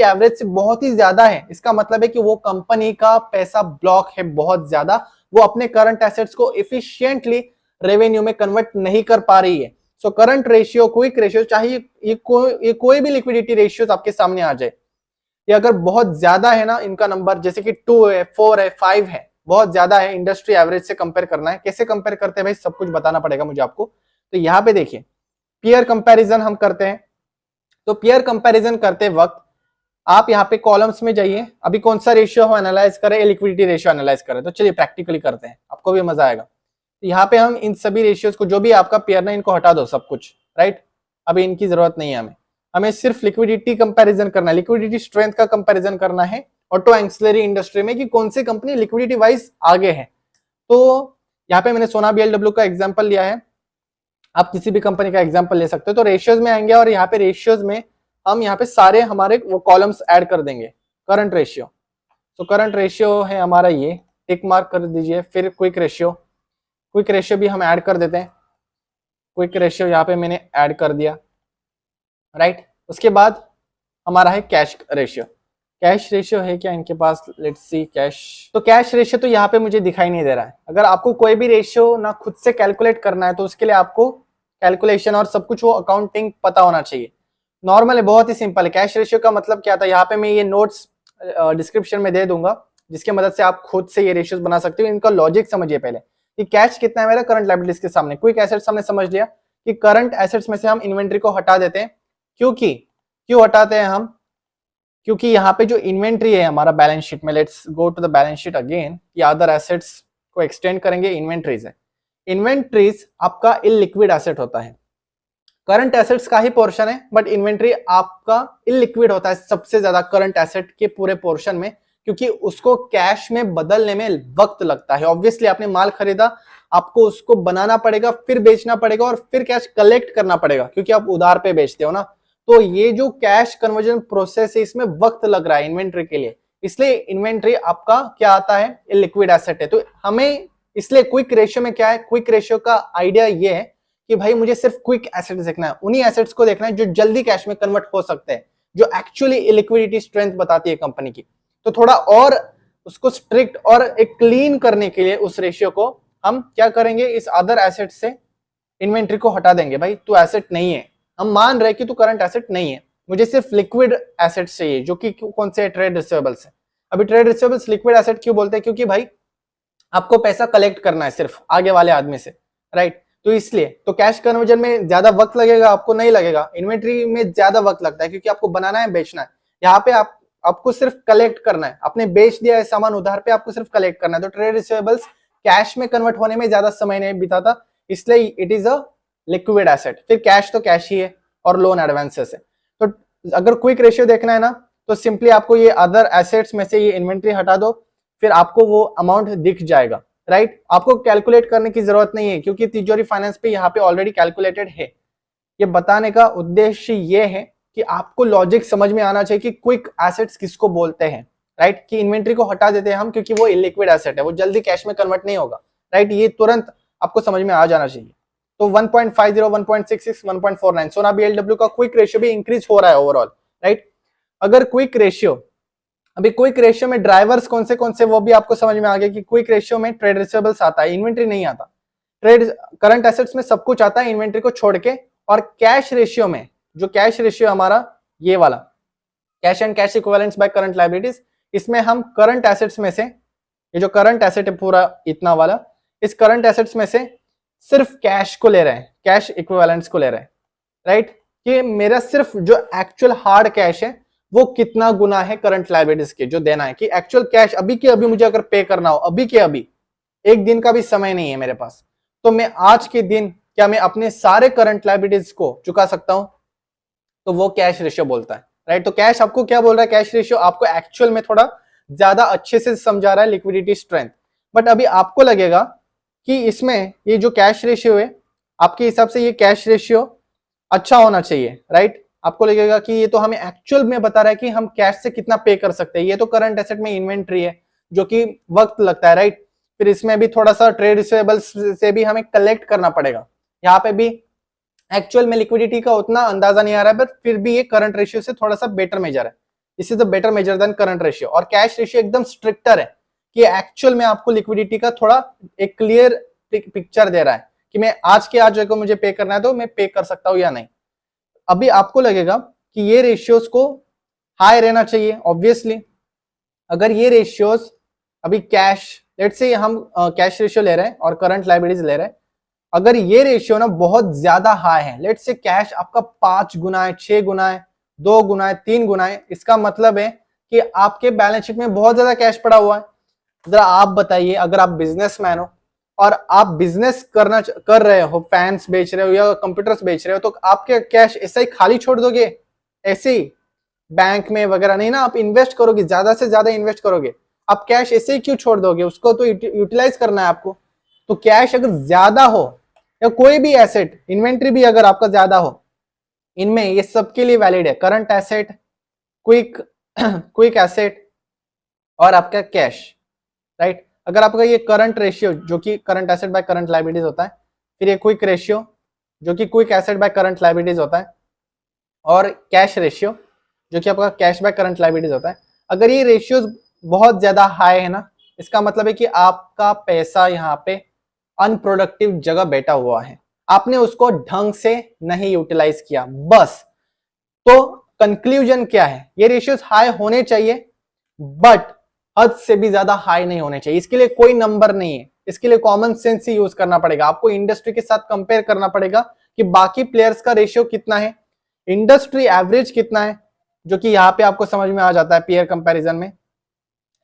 एवरेज से बहुत ही ज्यादा है, इसका मतलब है कि वो कंपनी का पैसा ब्लॉक है बहुत ज्यादा, वो अपने करंट एसेट्स को एफिशिएंटली रेवेन्यू में कन्वर्ट नहीं कर पा रही है। So current ratio, quick ratio, चाहे ये कोई भी लिक्विडिटी रेशियोज आपके सामने आ जाए, ये अगर बहुत ज्यादा है ना इनका नंबर, जैसे कि 2 है, 4 है, 5 है, बहुत ज्यादा है, इंडस्ट्री एवरेज से कंपेयर करना है। कैसे कंपेयर करते हैं भाई, सब कुछ बताना पड़ेगा मुझे आपको। तो यहाँ पे देखिए, पीयर कंपैरिजन हम करते हैं। तो पीयर कंपैरिजन करते वक्त आप यहाँ पे कॉलम्स में जाइए, अभी कौन सा रेशियो हम एनालाइज करें, लिक्विडिटी रेशियो एनालाइज करें। तो चलिए प्रैक्टिकली करते हैं, आपको भी मजा आएगा। तो यहाँ पे हम इन सभी रेशियोज को, जो भी आपका पेयर ना, इनको हटा दो सब कुछ, राइट। अभी इनकी जरूरत नहीं है हमें सिर्फ लिक्विडिटी कंपैरिजन करना है, लिक्विडिटी स्ट्रेंथ का कंपैरिजन करना है ऑटो एंसिलरी इंडस्ट्री में, कि कौन सी कंपनी लिक्विडिटी वाइज आगे है। तो यहाँ पे मैंने सोना बीएलडब्ल्यू का एग्जांपल लिया है, आप किसी भी कंपनी का एग्जांपल ले सकते हो। तो रेशियोज में आएंगे और यहाँ पे रेशियोज में हम यहाँ पे सारे हमारे वो कॉलम्स ऐड कर देंगे। करंट रेशियो, तो करंट रेशियो है हमारा ये, टिक मार्क कर दीजिए। फिर क्विक रेशियो, क्विक रेशियो भी हम ऐड कर देते हैं, क्विक रेशियो यहाँ पे मैंने ऐड कर दिया, राइट। उसके बाद हमारा है कैश रेशियो। कैश रेशियो है क्या इनके पास, लेट्स सी कैश। तो कैश रेशियो तो यहाँ पे मुझे दिखाई नहीं दे रहा है। अगर आपको कोई भी रेशियो ना खुद से कैलकुलेट करना है, तो उसके लिए आपको कैलकुलेशन और सब कुछ वो अकाउंटिंग पता होना चाहिए। नॉर्मल है, बहुत ही सिंपल है। कैश रेशियो का मतलब क्या था, यहाँ पे मैं ये नोट्स डिस्क्रिप्शन में दे दूंगा, जिसकी मदद से आप खुद से ये रेशियोज बना सकते हो। इनका लॉजिक समझिए पहले कि कैश कितना है मेरा करंट लायबिलिटीज के सामने। क्विक एसेट्स हमने समझ लिया कि करंट एसेट्स में से हम इन्वेंट्री को हटा देते हैं, क्योंकि क्यों हटाते हैं हम, क्योंकि यहाँ पे जो इन्वेंट्री है हमारा बैलेंस शीट में, let's go to the balance sheet again, ये अदर एसेट्स को एक्सटेंड करेंगे, इन्वेंट्रीज है। इन्वेंट्रीज आपका इलिक्विड एसेट होता है, करंट एसेट्स का ही पोर्शन है, बट इन्वेंट्री आपका इलिक्विड होता है सबसे ज्यादा करंट एसेट के पूरे पोर्शन में, क्योंकि उसको कैश में बदलने में वक्त लगता है। ऑब्वियसली आपने माल खरीदा, आपको उसको बनाना पड़ेगा, फिर बेचना पड़ेगा और फिर कैश कलेक्ट करना पड़ेगा, क्योंकि आप उधार पे बेचते हो ना। तो ये जो कैश कन्वर्जन प्रोसेस है इसमें वक्त लग रहा है इन्वेंट्री के लिए, इसलिए इन्वेंट्री आपका क्या आता है, लिक्विड एसेट है। तो हमें इसलिए क्विक रेशियो में क्या है, क्विक रेशियो का आइडिया ये है कि भाई मुझे सिर्फ क्विक एसेट्स देखना है, उन्हीं एसेट्स को देखना है जो जल्दी कैश में कन्वर्ट हो सकते हैं, जो एक्चुअली लिक्विडिटी स्ट्रेंथ बताती है कंपनी की। तो थोड़ा और उसको स्ट्रिक्ट और एक क्लीन करने के लिए उस रेशियो को हम क्या करेंगे, इस अदर एसेट से इन्वेंट्री को हटा देंगे। भाई तू एसेट नहीं है, हम मान रहे कि तू करंट एसेट नहीं है, मुझे सिर्फ लिक्विड एसेट्स चाहिए, जो कि कौन से ट्रेड रिसीवेबल्स है। अभी ट्रेड रिसीवेबल्स लिक्विड एसेट क्यों बोलते हैं, क्योंकि भाई आपको पैसा कलेक्ट करना है सिर्फ आगे वाले आदमी से, राइट। तो इसलिए तो कैश कन्वर्जन में ज्यादा वक्त लगेगा, आपको नहीं लगेगा। इन्वेंट्री में ज्यादा वक्त लगता है क्योंकि आपको बनाना है, बेचना है। यहाँ पे आपको सिर्फ कलेक्ट करना है, आपने बेच दिया है सामान उधार पे, आपको सिर्फ कलेक्ट करना है। तो ट्रेड रिसीवेबल्स कैश में कन्वर्ट होने में ज्यादा समय नहीं बिताता, इसलिए it is a liquid asset. फिर कैश तो कैश ही है और लोन एडवांसेस है। तो अगर क्विक रेशियो देखना है ना, तो सिंपली आपको ये अदर एसेट्स में से ये इन्वेंट्री हटा दो, फिर आपको वो अमाउंट दिख जाएगा, राइट। आपको कैलकुलेट करने की जरूरत नहीं है, क्योंकि तिजोरी फाइनेंस पे यहाँ पे ऑलरेडी कैलकुलेटेड है। ये बताने का उद्देश्य ये है कि आपको लॉजिक समझ में आना चाहिए कि क्विक एसेट्स किसको बोलते हैं, राइट। कि इन्वेंट्री को हटा देते हैं हम क्योंकि वो इलिक्विड एसेट है, वो जल्दी कैश में कन्वर्ट नहीं होगा, राइट। ये तुरंत आपको समझ में आ जाना चाहिए। तो 1.50, 1.66, 1.49 सोना बीएलडब्ल्यू का क्विक रेशियो भी इंक्रीज हो रहा है ओवरऑल, राइट। अगर क्विक रेशियो, अभी क्विक रेशियो में ड्राइवर्स कौन से वो भी आपको समझ में आ गया कि क्विक रेशियो में ट्रेड रिसीवेबल्स आता है, इन्वेंट्री नहीं आता। ट्रेड करंट एसेट्स में सब कुछ आता है इन्वेंट्री को छोड़ के। और कैश रेशियो में, जो कैश रेशियो हमारा ये वाला cash and cash equivalents by current liabilities, इसमें हम करंट एसेट्स में से, ये जो करंट एसेट है पूरा इतना वाला, इस करंट एसेट्स में से सिर्फ कैश को ले रहे हैं, कैश इक्विवेलेंट्स को ले रहे हैं, राइट। कि मेरा सिर्फ जो एक्चुअल हार्ड कैश है वो कितना गुना है करंट लायबिलिटीज के, जो देना है कि एक्चुअल कैश अभी के अभी मुझे अगर पे करना हो, अभी के अभी, एक दिन का भी समय नहीं है मेरे पास, तो मैं आज के दिन क्या मैं अपने सारे करंट लायबिलिटीज को चुका सकता हूं, तो वो कैश रेशियो बोलता है, राइट। तो कैश आपको क्या बोल रहा है, कैश रेशियो आपको एक्चुअल में थोड़ा ज्यादा अच्छे से समझा रहा है लिक्विडिटी स्ट्रेंथ। बट अभी आपको लगेगा कि इसमें ये जो कैश रेशियो है, आपके हिसाब से ये कैश रेशियो अच्छा होना चाहिए, राइट। आपको लगेगा कि ये तो हमें एक्चुअल में बता रहा है कि हम कैश से कितना पे कर सकते हैं। ये तो करंट एसेट में इन्वेंट्री है जो कि वक्त लगता है, राइट। फिर इसमें भी थोड़ा सा ट्रेड रिसीवेबल्स से भी हमें कलेक्ट करना पड़ेगा। यहाँ पे भी एक्चुअल में लिक्विडिटी का उतना अंदाजा नहीं आ रहा है, बट फिर भी ये करंट रेशियो से थोड़ा सा बेटर मेजर है। This is a better measure than current ratio. और कैश रेशियो एकदम स्ट्रिक्टर है कि एक्चुअल में आपको लिक्विडिटी का थोड़ा एक क्लियर पिक्चर दे रहा है कि मैं आज के आज को मुझे पे करना है तो मैं पे कर सकता हूं या नहीं। अभी आपको लगेगा कि ये रेशियोज को हाई रहना चाहिए, ऑब्वियसली। अगर ये रेशियोज अभी कैश, लेट्स से हम कैश रेशियो ले रहे हैं और करंट लायबिलिटीज ले रहे हैं, अगर ये रेशियो ना बहुत ज्यादा हाई है, लेट्स से कैश आपका 5 गुना है, 6 गुना है, 2 गुना है, 3 गुना है, इसका मतलब है कि आपके बैलेंस शीट में बहुत ज्यादा कैश पड़ा हुआ है। जरा आप बताइए, अगर आप बिजनेसमैन हो और आप बिजनेस कर रहे हो, फैंस बेच रहे हो या कंप्यूटर्स बेच रहे हो, तो आपके कैश ऐसे ही खाली छोड़ दोगे, ऐसे ही बैंक में वगैरह नहीं ना, आप इन्वेस्ट करोगे, ज्यादा से ज्यादा इन्वेस्ट करोगे। आप कैश ऐसे ही क्यों छोड़ दोगे, उसको तो यूटिलाइज करना है आपको। तो कैश अगर ज्यादा हो या कोई भी एसेट, इन्वेंट्री भी अगर आपका ज्यादा हो, इनमें ये सबके लिए वैलिड है, करंट एसेट, क्विक एसेट और आपका कैश, राइट। अगर आपका ये करंट रेशियो जो कि current asset by current liabilities होता है, फिर ये क्विक रेशियो जो कि quick asset by current liabilities होता है, और कैश रेशियो जो कि आपका कैश बाय करंट लायबिलिटीज होता है, अगर ये रेशियोज बहुत ज्यादा हाई है ना, इसका मतलब है कि आपका पैसा यहाँ पे अनप्रोडक्टिव जगह बैठा हुआ है, आपने उसको ढंग से नहीं यूटिलाइज किया, बस। तो कंक्लूजन क्या है, ये रेशियोज हाई होने चाहिए, बट हद से भी ज्यादा हाई नहीं होने चाहिए। इसके लिए कोई नंबर नहीं है, इसके लिए कॉमन सेंस ही यूज करना पड़ेगा। आपको इंडस्ट्री के साथ कंपेयर करना पड़ेगा कि बाकी प्लेयर्स का रेशियो कितना है, इंडस्ट्री एवरेज कितना है, जो कि यहाँ पे आपको समझ में आ जाता है पीयर कंपैरिजन में।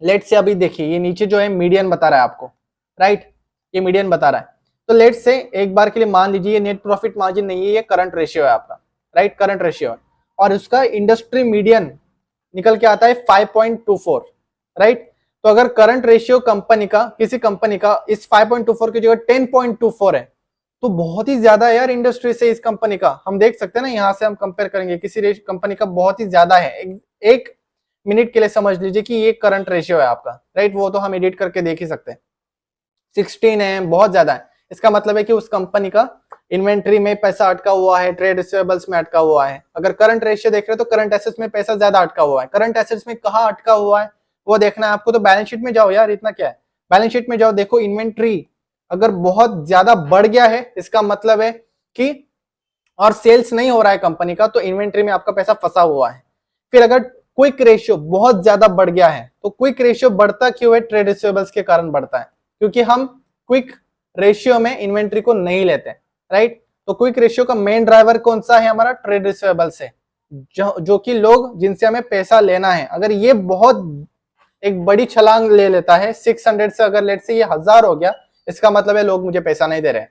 लेट से अभी देखिए ये नीचे जो है मीडियन बता रहा है आपको, राइट, ये मीडियन बता रहा है। तो लेट से एक बार के लिए मान लीजिए ये नेट प्रॉफिट मार्जिन नहीं है, ये करंट रेशियो है आपका, राइट, करंट रेशियो है, और उसका इंडस्ट्री मीडियन निकल के आता है 5.24, राइट। तो अगर करंट रेशियो कंपनी का, किसी कंपनी का इस 5.24 की जगह 10.24 है तो बहुत ही ज्यादा है यार इंडस्ट्री से इस कंपनी का। हम देख सकते हैं ना, यहां से हम कंपेयर करेंगे किसी कंपनी का बहुत ही ज्यादा है। एक मिनट के लिए समझ लीजिए कि ये करंट रेशियो है आपका, राइट, वो तो हम एडिट करके देख ही सकते हैं। 16 है, बहुत ज्यादा है। इसका मतलब है कि उस कंपनी का इन्वेंट्री में पैसा अटका हुआ है, ट्रेड रिसीवेबल्स में अटका हुआ है। अगर करंट रेशियो देख रहे हो तो करंट एसेट्स में पैसा ज्यादा अटका हुआ है। करंट एसेट्स में कहाँ अटका हुआ है वो देखना है आपको, तो बैलेंस शीट में जाओ यार, इतना क्या है, बैलेंस शीट में जाओ, देखो इन्वेंट्री अगर बहुत ज्यादा बढ़ गया है इसका मतलब है कि, और सेल्स नहीं हो रहा है कंपनी का, तो इन्वेंट्री में आपका पैसा फंसा हुआ है। फिर अगर क्विक रेशियो बहुत ज्यादा बढ़ गया है, तो क्विक रेशियो बढ़ता क्यों है, ट्रेड रिसीवेबल्स के कारण बढ़ता है, क्योंकि हम क्विक रेशियो में इन्वेंट्री को नहीं लेते, राइट। तो क्विक रेशियो का मेन ड्राइवर कौन सा है, हमारा ट्रेड रिसीवेबल्स है, जो कि लोग जिनसे हमें पैसा लेना है। अगर ये बहुत एक बड़ी छलांग ले लेता है 600 से, अगर लेट से ये 1000 हो गया, इसका मतलब है लोग मुझे पैसा नहीं दे रहे,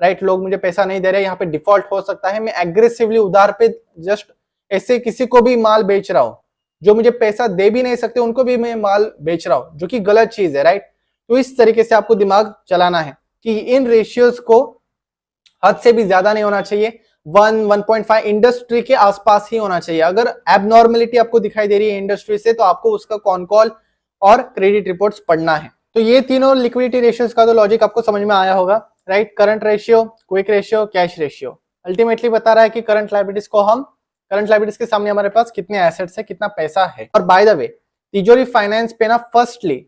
राइट, लोग मुझे पैसा नहीं दे रहे। यहाँ पे डिफॉल्ट हो सकता है, मैं एग्रेसिवली उधार पे जस्ट ऐसे किसी को भी माल बेच रहा हूं, जो मुझे पैसा दे भी नहीं सकते उनको भी मैं माल बेच रहा हूं, जो कि गलत चीज है, राइट। तो इस तरीके से आपको दिमाग चलाना है कि इन रेशियोज को हद से भी ज्यादा नहीं होना चाहिए, 1.5 इंडस्ट्री के आसपास ही होना चाहिए। अगर एबनॉर्मेलिटी आपको दिखाई दे रही है इंडस्ट्री से, तो आपको उसका कॉन कॉल और क्रेडिट रिपोर्ट्स पढ़ना है। तो ये तीनों लिक्विडिटी रेशियोज का तो लॉजिक आपको समझ में आया होगा, right. Current ratio, quick ratio, cash ratio ultimately बता रहा है कि करंट लायबिलिटीज को हम, करंट लायबिलिटीज के सामने हमारे पास कितने एसेट्स है, कितना पैसा है। और बाय द वे तिजोरी फाइनेंस पे ना, फर्स्टली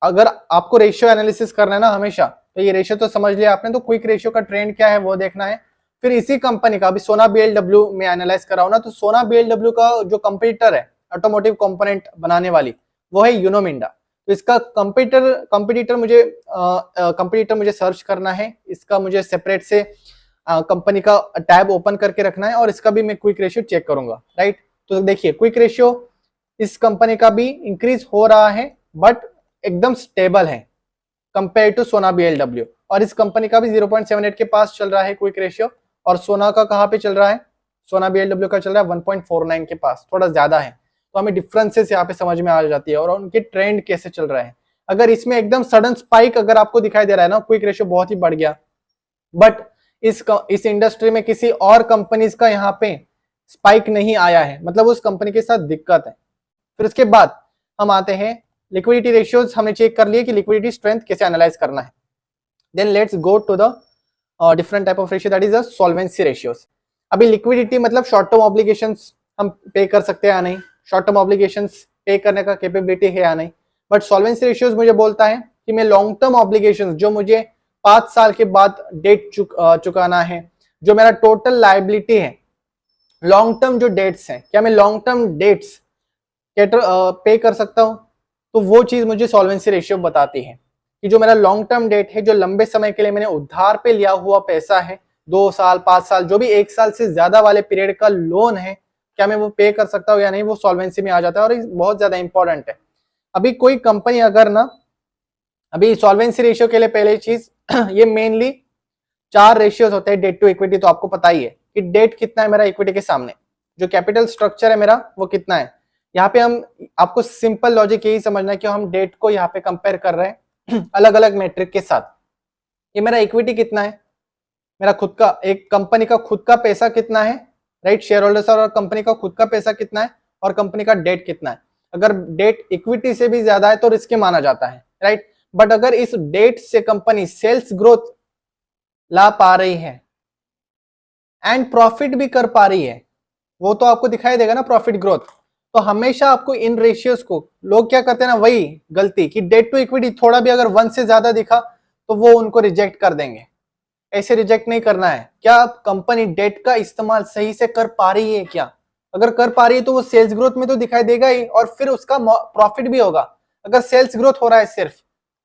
अगर आपको रेशियो एनालिसिस करना है ना हमेशा, तो ये रेशियो तो समझ लिया आपने, तो क्विक रेशियो का ट्रेंड क्या है वो देखना है। फिर इसी कंपनी का, अभी सोना बीएलडब्ल्यू में एनालाइज कर रहा हूं ना, तो सोना बीएलडब्ल्यू का जो कंपटीटर है ऑटोमोटिव कंपोनेंट बनाने वाली, वो है यूनोमिंडा। तो इसका कंपटीटर मुझे सर्च करना है, इसका मुझे सेपरेट से कंपनी का टैब ओपन करके रखना है, और इसका भी मैं क्विक रेशियो चेक करूंगा, राइट। तो देखिए क्विक रेशियो इस कंपनी का भी इंक्रीज हो रहा है, बट एकदम स्टेबल है कंपेयर टू सोना बीएलडब्ल्यू, और इस कंपनी का भी 0.78 के पास चल रहा है क्विक रेशियो, और सोना का कहाँ पे चल रहा है, सोना बीएलडब्ल्यू का चल रहा है 1.49 के पास, थोड़ा ज्यादा है। तो हमें डिफरेंसेस यहाँ पे समझ में आ जाती है, और उनके ट्रेंड कैसे चल रहे हैं। अगर इसमें एकदम सडन स्पाइक अगर आपको दिखाई दे रहा है ना, क्विक रेशियो बहुत ही बढ़ गया, बट इस इंडस्ट्री में किसी और कंपनीज का यहाँ पे स्पाइक नहीं आया है, मतलब उस कंपनी के साथ दिक्कत है। फिर उसके बाद हम आते हैं लिक्विडिटी रेशियोज, हमने चेक कर लिए कि लिक्विडिटी स्ट्रेंथ कैसे एनालाइज करना है। Then let's go to the different type of ratio, that is the solvency ratios. अभी लिक्विडिटी मतलब शॉर्ट टर्म ऑब्लिगेशंस हम पे कर सकते हैं या नहीं, शॉर्ट टर्म ऑब्लिगेशंस पे करने का कैपेबिलिटी है या नहीं। बट सॉल्वेंसी रेशियोज मुझे बोलता है कि मैं लॉन्ग टर्म ऑब्लिगेशंस, जो मुझे 5 साल के बाद डेट चुकाना है, जो मेरा टोटल लायबिलिटी है, लॉन्ग टर्म जो डेट्स हैं, क्या मैं लॉन्ग टर्म डेट्स पे कर सकता हूं, तो वो चीज मुझे सॉल्वेंसी रेशियो बताती है कि जो मेरा लॉन्ग टर्म डेट है, जो लंबे समय के लिए मैंने उधार पे लिया हुआ पैसा है, 2 साल 5 साल जो भी 1 साल से ज्यादा वाले पीरियड का लोन है, क्या मैं वो पे कर सकता हूँ या नहीं, वो सॉल्वेंसी में आ जाता है, और बहुत ज्यादा इंपॉर्टेंट है। अभी कोई कंपनी अगर ना, अभी सॉल्वेंसी रेशियो के लिए पहले चीज ये मेनली 4 रेशियोज होते हैं डेट टू इक्विटी, तो आपको पता ही है कि डेट कितना है मेरा इक्विटी के सामने, जो कैपिटल स्ट्रक्चर है मेरा वो कितना है। यहाँ पे हम, आपको सिंपल लॉजिक यही समझना है कि हम डेट को यहाँ पे कंपेयर कर रहे हैं अलग अलग मेट्रिक के साथ। ये मेरा इक्विटी कितना है, मेरा खुद का, एक कंपनी का खुद का पैसा कितना है, राइट, शेयर होल्डर्स और कंपनी का खुद का पैसा कितना है, और कंपनी का डेट कितना है। अगर डेट इक्विटी से भी ज्यादा है तो रिस्क माना जाता है, राइट। बट अगर इस डेट से कंपनी सेल्स ग्रोथ ला पा रही है एंड प्रॉफिट भी कर पा रही है, वो तो आपको दिखाई देगा ना प्रॉफिट ग्रोथ। तो हमेशा आपको इन रेशियोज को, लोग क्या करते हैं ना, वही गलती कि डेट टू इक्विटी थोड़ा भी अगर 1 से ज्यादा दिखा तो वो उनको रिजेक्ट कर देंगे। ऐसे रिजेक्ट नहीं करना है। क्या कंपनी डेट का इस्तेमाल सही से कर पा रही है, क्या अगर कर पा रही है तो वो सेल्स ग्रोथ में तो दिखाई देगा ही, और फिर उसका प्रॉफिट भी होगा। अगर सेल्स ग्रोथ हो रहा है सिर्फ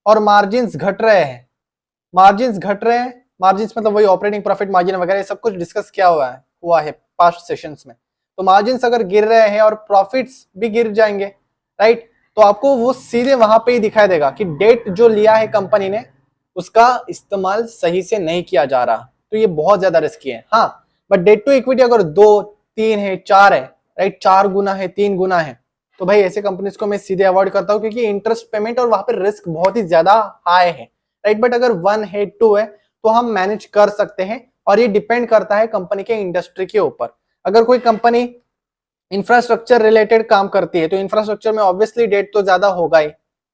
और मार्जिन्स घट रहे हैं, मार्जिन्स मतलब वही ऑपरेटिंग प्रॉफिट मार्जिन वगैरह सब कुछ डिस्कस किया हुआ है पास्ट सेशंस में, तो मार्जिन्स अगर गिर रहे हैं और प्रॉफिट्स भी गिर जाएंगे, राइट, तो आपको वो सीधे वहां पे ही दिखाई देगा कि डेट जो लिया है कंपनी ने उसका इस्तेमाल सही से नहीं किया जा रहा। तो ये बहुत ज्यादा रिस्की है। हाँ, बट डेट टू इक्विटी अगर 2, 3 है, 4 है, राइट, 4 गुना है, 3 गुना है, तो भाई ऐसे कंपनीज को मैं सीधे अवॉइड करता हूँ, क्योंकि इंटरेस्ट पेमेंट और वहां पे रिस्क बहुत ही ज्यादा हाई है, राइट। बट अगर 1 है, 2 है, तो हम मैनेज कर सकते हैं, और ये डिपेंड करता है कंपनी के इंडस्ट्री के ऊपर। अगर कोई कंपनी इंफ्रास्ट्रक्चर रिलेटेड काम करती है तो इंफ्रास्ट्रक्चर में ऑब्वियसली डेट तो ज्यादा होगा ही,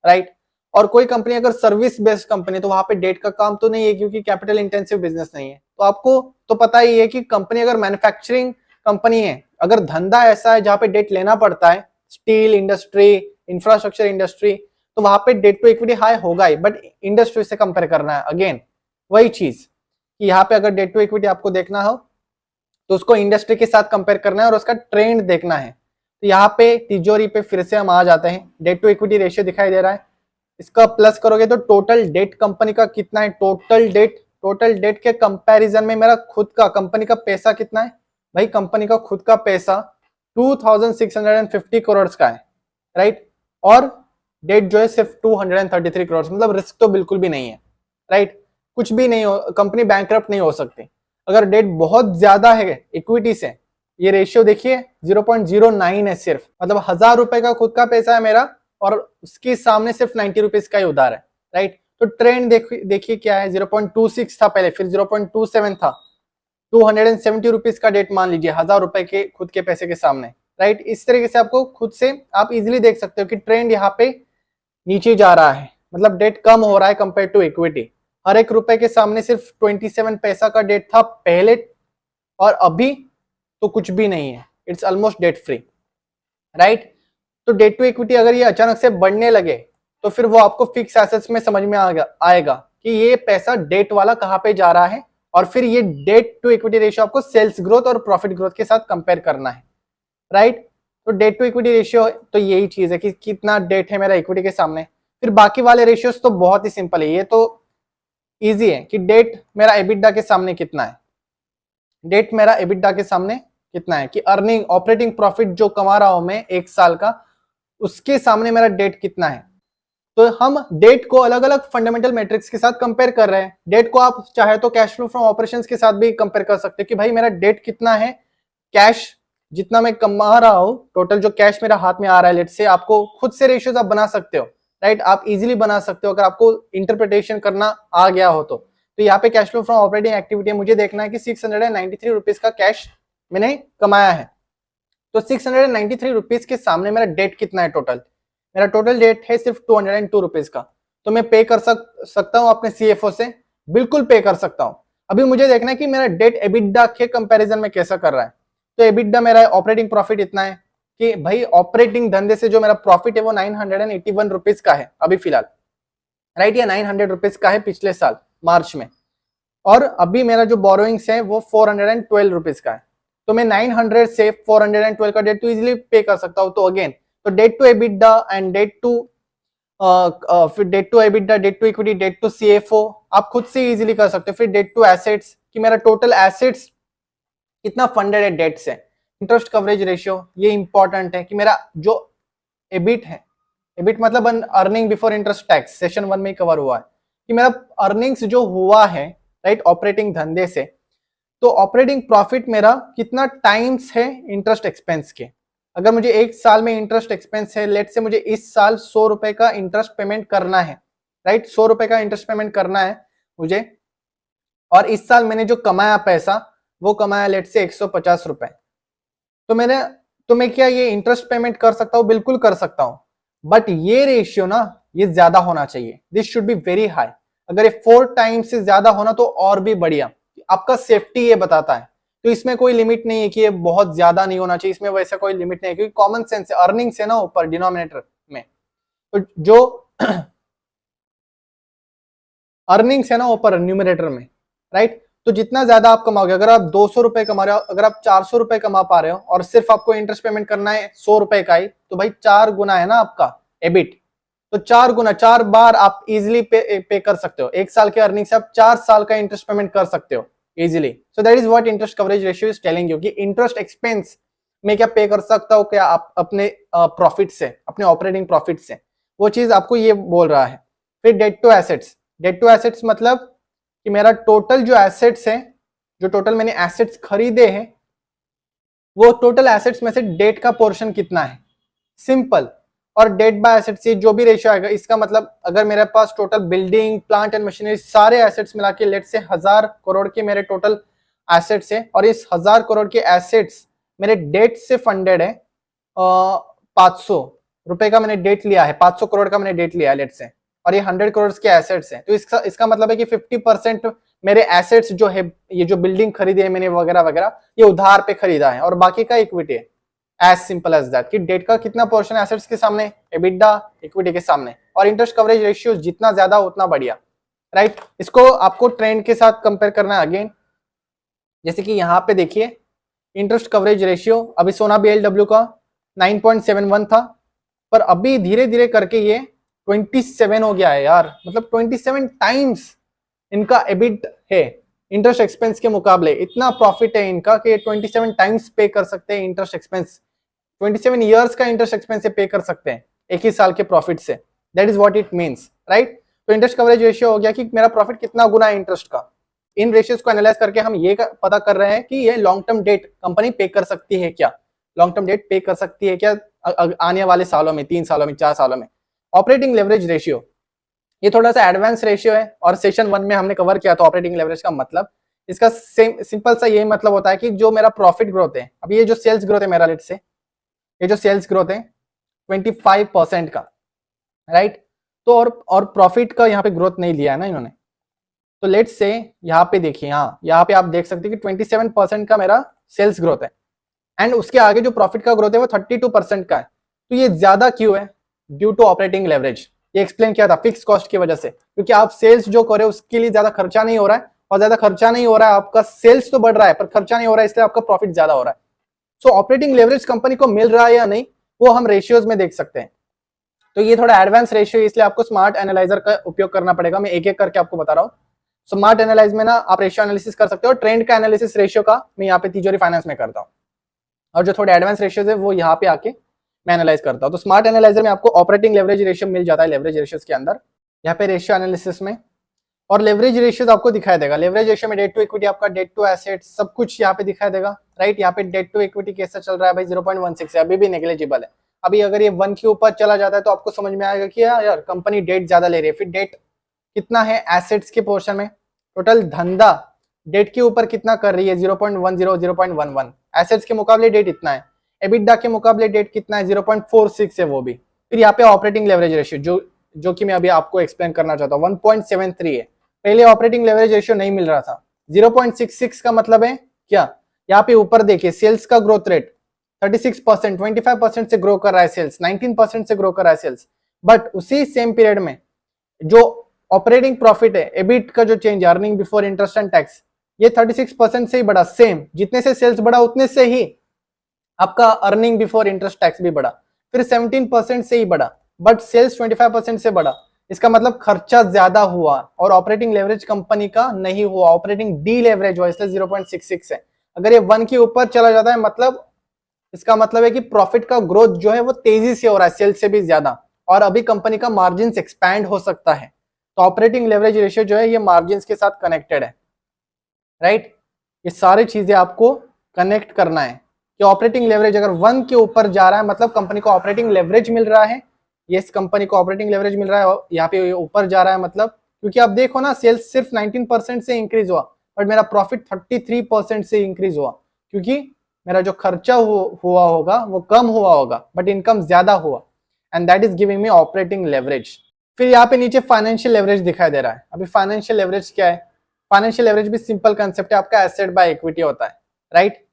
राइट। और कोई कंपनी अगर सर्विस बेस्ड कंपनी, तो वहां पे डेट का काम तो नहीं है, क्योंकि कैपिटल इंटेंसिव बिजनेस नहीं है। तो आपको तो पता ही है कि कंपनी अगर मैन्युफैक्चरिंग कंपनी है, अगर धंधा ऐसा है जहां पे डेट लेना पड़ता है, स्टील इंडस्ट्री, इंफ्रास्ट्रक्चर इंडस्ट्री, तो वहां पे डेट टू इक्विटी हाई होगा ही। बट इंडस्ट्री से कंपेयर करना है, अगेन वही चीज कि यहाँ पे अगर डेट टू इक्विटी आपको देखना हो तो उसको इंडस्ट्री के साथ कंपेयर करना है और उसका ट्रेंड देखना है। तो यहाँ पे तिजोरी पे फिर से हम आ जाते हैं, डेट टू इक्विटी रेशियो दिखाई दे रहा है, इसका प्लस करोगे तो टोटल डेट कंपनी का कितना है, टोटल डेट के कंपैरिजन में मेरा खुद का कंपनी का पैसा कितना है, भाई कंपनी का खुद का पैसा 2650 करोड़ का है, राइट। और डेट जो है सिर्फ 233 करोड़, मतलब रिस्क तो बिल्कुल भी नहीं है, राइट। कुछ भी नहीं हो, कंपनी बैंकरप्ट नहीं हो सकती। अगर डेट बहुत ज्यादा है इक्विटी से, ये रेशियो देखिए 0.09 है सिर्फ, मतलब 1000 रुपए का खुद का पैसा है मेरा और उसके सामने सिर्फ 90 रुपीज का ही उधार है, राइट। तो ट्रेंड देखिए क्या है, 0.26 था पहले, फिर 0.27 था, 270 रुपीज का डेट मान लीजिए 1000 रुपए के खुद के पैसे के सामने, राइट। इस तरीके से आपको खुद से आप इजिली देख सकते हो कि ट्रेंड यहाँ पे नीचे जा रहा है, मतलब डेट कम हो रहा है कंपेयर टू इक्विटी। हर एक रुपए के सामने सिर्फ 27 पैसा का डेट था पहले, और अभी तो कुछ भी नहीं है, it's almost debt free, right. तो डेट टू इक्विटी अगर ये अचानक से बढ़ने लगे तो फिर वो आपको फिक्स एसेट्स में समझ में आएगा कि ये पैसा डेट वाला कहाँ पे जा रहा है, और फिर ये डेट टू इक्विटी रेशियो आपको सेल्स ग्रोथ और प्रॉफिट ग्रोथ के साथ कंपेयर करना है, राइट। तो डेट टू इक्विटी रेशियो तो यही चीज है कि कितना डेट है मेरा इक्विटी के सामने। फिर बाकी वाले रेशियोज तो बहुत ही सिंपल है, ये तो इजी है कि डेट मेरा एबिटडा के सामने कितना है, डेट मेरा एबिटडा के सामने कितना है, कि अर्निंग ऑपरेटिंग प्रॉफिट जो कमा रहा हूं मैं एक साल का, उसके सामने मेरा डेट कितना है। तो हम डेट को अलग अलग फंडामेंटल मैट्रिक्स के साथ कंपेयर कर रहे हैं। डेट को आप चाहे तो कैश फ्लो फ्रॉम ऑपरेशंस के साथ भी कंपेयर कर सकते हैं कि भाई मेरा डेट कितना है, कैश जितना मैं कमा रहा हूं, टोटल जो कैश मेरा हाथ में आ रहा है, लेट से आपको खुद से रेशियोज आप बना सकते हो, राइट। आप इजीली बना सकते हो अगर आपको इंटरप्रिटेशन करना आ गया हो तो यहाँ पे cash flow from operating activity मुझे देखना है कि 693 रुपीज का कैश मैंने कमाया है। तो 693 रुपीज के सामने मेरा डेट कितना है, मेरा टोटल डेट है सिर्फ 202 रुपीज का। तो मैं पे कर सकता हूँ अपने सीएफओ से, बिल्कुल पे कर सकता हूँ। अभी मुझे देखना है कि मेरा डेट एबिटडा के कंपैरिजन में कैसा कर रहा है। तो एबिटडा मेरा ऑपरेटिंग प्रॉफिट इतना है कि भाई ऑपरेटिंग धंधे से जो मेरा प्रॉफिट है वो 981 रुपीज का है अभी फिलहाल, राइट। या 900 रुपीज का है पिछले साल मार्च में, और अभी मेरा जो बोरोइंग्स है वो 412 रुपीज का है। तो मैं 900 से 412 का डेट तो इजिली पे कर सकता हूँ। तो अगेन तो debt to EBITDA and debt to फिर debt to EBITDA, debt to equity, debt to CFO आप खुद से इजीली कर सकते हो। फिर डेट टू एसेट्स कि मेरा टोटल एसेट्स कितना फंडेड है डेट से। इंटरेस्ट कवरेज रेशियो ये इंपॉर्टेंट है कि मेरा जो एबिट है, एबिट मतलब earning before interest tax, session 1 में कवर हुआ है कि मेरा अर्निंग्स जो हुआ है, राइट, ऑपरेटिंग धंधे से, तो ऑपरेटिंग प्रॉफिट मेरा कितना टाइम्स है इंटरेस्ट एक्सपेंस के। अगर मुझे एक साल में इंटरेस्ट एक्सपेंस है, लेट से मुझे इस साल 100 रुपए का इंटरेस्ट पेमेंट करना है, राइट, 100 रुपए का इंटरेस्ट पेमेंट करना है मुझे, और इस साल मैंने जो कमाया पैसा वो कमाया लेट से 150 रुपए, तो मैं क्या ये इंटरेस्ट पेमेंट कर सकता हूँ? बिल्कुल कर सकता हूँ, बट ये रेशियो ना ये ज्यादा होना चाहिए, this should be very high. अगर ये 4 टाइम्स से ज्यादा होना तो और भी बढ़िया, आपका सेफ्टी ये बताता है। तो इसमें कोई लिमिट नहीं है कि ये बहुत ज्यादा नहीं होना चाहिए, इसमें वैसा कोई लिमिट नहीं है, क्योंकि कॉमन सेंस है, अर्निंग से ना ऊपर डिनोमिनेटर में, तो जो अर्निंग से ना ऊपर न्यूमिनेटर में, राइट। तो जितना ज्यादा आप कमाओगे, अगर आप 200 रुपए कमा रहे हो, अगर आप 400 रुपए कमा पा रहे हो और सिर्फ आपको इंटरेस्ट पेमेंट करना है 100 रुपए का ही, तो भाई 4 गुना है ना आपका एबिट। तो 4 गुना, 4 बार आप इजिली पे कर सकते हो। एक साल के अर्निंग से आप 4 साल का इंटरेस्ट पेमेंट कर सकते हो easily. So that is what interest coverage ratio is telling you कि इंटरेस्ट एक्सपेंस मैं क्या पे कर सकता हूँ क्या आप अपने प्रॉफिट से, अपने ऑपरेटिंग प्रॉफिट से, वो चीज आपको ये बोल रहा है। फिर debt to assets, debt to assets मतलब कि मेरा टोटल जो एसेट्स है, जो टोटल मैंने एसेट्स खरीदे हैं, वो टोटल एसेट्स में से डेट का पोर्शन कितना है, सिंपल। और डेट बाय एसेट्स ये जो भी रेशियो आएगा, इसका मतलब अगर मेरे पास total building plant and machinery सारे एसेट्स मिला के लेट से 1000 करोड़ के मेरे टोटल एसेट्स है, और इस 1000 करोड़ के एसेट्स मेरे डेट से फंडेड है 500 रुपए का मैंने डेट लिया है, 500 करोड़ का मैंने डेट लिया है लेट से, और ये 100 करोड़ के एसेट्स हैं, तो इसका मतलब है कि 50% मेरे एसेट्स जो है, ये जो बिल्डिंग खरीदी है मैंने वगैरह वगैरह, ये उधार पे खरीदा है, और बाकी का इक्विटी है। एज सिंपल एज दैट कि डेट का कितना पोर्शन है एसेट्स के सामने, एबिटा इक्विटी के सामने, और इंटरेस्ट कवरेज रेशियो जितना ज्यादा उतना बढ़िया, राइट। इसको आपको ट्रेंड के साथ कंपेयर करना है अगेन। जैसे कि यहाँ पे देखिए इंटरेस्ट कवरेज रेशियो, अभी सोना BLW का 9.71 था, पर अभी धीरे धीरे करके ये 27 हो गया है यार, मतलब 27 टाइम्स इनका एबिट है इंटरेस्ट एक्सपेंस के मुकाबले। इतना प्रॉफिट है इनका कि 27 टाइम्स पे कर सकते हैं इंटरेस्ट एक्सपेंस, 27 ईयर्स का इंटरेस्ट एक्सपेंस पे कर सकते हैं एक ही साल के प्रॉफिट से। That is what it means, right. तो इंटरेस्ट कवरेज रेशियो हो गया कि मेरा प्रॉफिट कितना गुना है इंटरेस्ट का। इन रेशियोज को एनालाइज करके हम ये पता कर रहे हैं कि ये लॉन्ग टर्म डेट कंपनी पे कर सकती है क्या, लॉन्ग टर्म डेट पे कर सकती है क्या आने वाले सालों में, 3 सालों में, 4 सालों में। ऑपरेटिंग लेवरेज रेशियो, ये थोड़ा सा एडवांस रेशियो है, और सेशन 1 में हमने कवर किया था ऑपरेटिंग लेवरेज का मतलब। इसका सिंपल सा यही मतलब होता है कि जो मेरा प्रॉफिट ग्रोथ है, अभी ये जो सेल्स ग्रोथ है मेरा लेट से, ये जो सेल्स ग्रोथ है 25% का, राइट। तो और प्रॉफिट का यहाँ पे ग्रोथ नहीं लिया है ना इन्होंने, तो लेट्स से यहाँ पे देखिए, यहाँ पे आप देख सकते हैं कि 27% का मेरा सेल्स ग्रोथ है, एंड उसके आगे जो प्रॉफिट का ग्रोथ है वो 32% का है। तो ये ज्यादा क्यों है? Due to operating leverage. ये एक्सप्लेन किया था फिक्स कॉस्ट की वजह से, क्योंकि आप सेल्स जो करे उसके लिए ज्यादा खर्चा नहीं हो रहा है, और ज्यादा खर्चा नहीं हो रहा है, आपका सेल्स तो बढ़ रहा है पर खर्चा नहीं हो रहा है, इसलिए आपका प्रॉफिट ज्यादा हो रहा है। सो ऑपरेटिंग लेवरेज कंपनी को मिल रहा है या नहीं, वो हम रेशियोज में देख सकते हैं। तो ये थोड़ा एडवांस रेशियो, इसलिए आपको स्मार्ट एनालाइजर का उपयोग करना पड़ेगा। मैं एक एक करके आपको बता रहा हूँ। स्मार्ट एनालाइज में ना आप रेशियो एनालिसिस कर सकते हो, ट्रेंड का एनालिसिस रेशियो का मैं यहाँ पे तिजोरी फाइनेंस में करता हूँ, और जो थोड़े एडवांस रेशियोज है वो यहाँ पे आके मैं एनालाइज करता हूँ। तो स्मार्ट एनालाइजर में आपको ऑपरेटिंग लेवरेज रेशियो मिल जाता है लेवरेज रेशियोज के अंदर, यहाँ पे रेशियो एनालिसिस में, और लेवरेज रेशियोज आपको दिखाई देगा। लेवरेज रेशियो में डेट टू इक्विटी, आपका डेट टू एसेट, सब कुछ यहाँ पे दिखाई देगा, राइट। यहाँ पे डेट टू इक्विटी कैसा चल रहा है भाई, 0.16 है, अभी भी नेग्लिजिबल है। अभी अगर ये 1 के ऊपर चला जाता है तो आपको समझ में आएगा कि यार कंपनी डेट ज्यादा ले रही है। फिर डेट कितना है एसेट्स के पोर्शन में, टोटल धंधा डेट के ऊपर कितना कर रही है, 0.10, 0.11, एसेट्स के मुकाबले डेट इतना है। एबिटा के मुकाबले डेट कितना है, 0.46 है वो भी। फिर यहाँ पे ऑपरेटिंग लेवरेज रेशियो जो कि मैं अभी आपको एक्सप्लेन करना चाहता हूँ, 1.73 है। पहले ऑपरेटिंग लेवरेज रेशियो नहीं मिल रहा था। 0.66 का मतलब है क्या, यहाँ पे ऊपर देखिए सेल्स का ग्रोथ रेट 36%, 25% से ग्रो कर रहा है सेल्स, 19% से ग्रो कर रहा है सेल्स, बट उसी सेम पीरियड में जो ऑपरेटिंग प्रॉफिट है, एबिट का जो change, earning before interest and tax, ये 36% से ही बढ़ा। सेम जितने से सेल्स बढ़ा उतने से ही आपका अर्निंग बिफोर इंटरेस्ट टैक्स भी बढ़ा। फिर 17% से ही बढ़ा, बट सेल्स 25% से बढ़ा। इसका मतलब खर्चा ज्यादा हुआ और ऑपरेटिंग लेवरेज कंपनी का नहीं हुआ, ऑपरेटिंग डी लेवरेज हुआ, इसलिए 0.66 है। अगर ये 1 के ऊपर चला जाता है, मतलब इसका मतलब है कि प्रॉफिट का ग्रोथ जो है वो तेजी से हो रहा है, सेल्स से भी ज्यादा, और अभी कंपनी का मार्जिन एक्सपैंड हो सकता है। तो ऑपरेटिंग लेवरेज रेशियो जो है ये मार्जिन के साथ कनेक्टेड है, राइट। ये सारी चीजें आपको कनेक्ट करना है कि ऑपरेटिंग लेवरेज अगर 1 के ऊपर जा रहा है मतलब कंपनी को ऑपरेटिंग लेवरेज मिल रहा है, ये कंपनी को ऑपरेटिंग लेवरेज मिल रहा है, और यहाँ पे ऊपर जा रहा है मतलब, क्योंकि आप देखो ना सेल्स सिर्फ 19% से इंक्रीज हुआ, बट मेरा प्रॉफिट 33% से इंक्रीज हुआ, क्योंकि मेरा जो खर्चा हुआ होगा वो कम हुआ होगा, बट इनकम ज्यादा हुआ, and that is giving me operating leverage. फिर यहाँ पे नीचे फाइनेंशियल लेवरेज दिखाई दे रहा है। अभी फाइनेंशियल लेवरेज क्या है? फाइनेंशियल लेवरेज भी सिंपल कंसेप्ट है, आपका एसेट बाय इक्विटी होता है, राइट।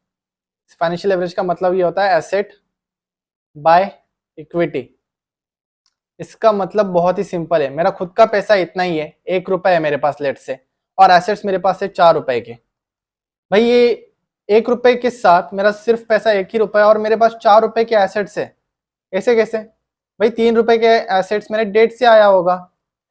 फाइनेंशियल लेवरेज का मतलब ये होता है एसेट बाय इक्विटी। इसका मतलब बहुत ही सिंपल है, मेरा खुद का पैसा इतना ही है, 1 रुपए है मेरे पास लेट से, और एसेट्स मेरे पास है 4 रुपए के। भाई ये 1 रुपए के साथ मेरा सिर्फ पैसा 1 ही रुपए और मेरे पास 4 रुपए के एसेट्स है, ऐसे कैसे? भाई 3 रुपए के एसेट्स मेरे डेट से आया होगा,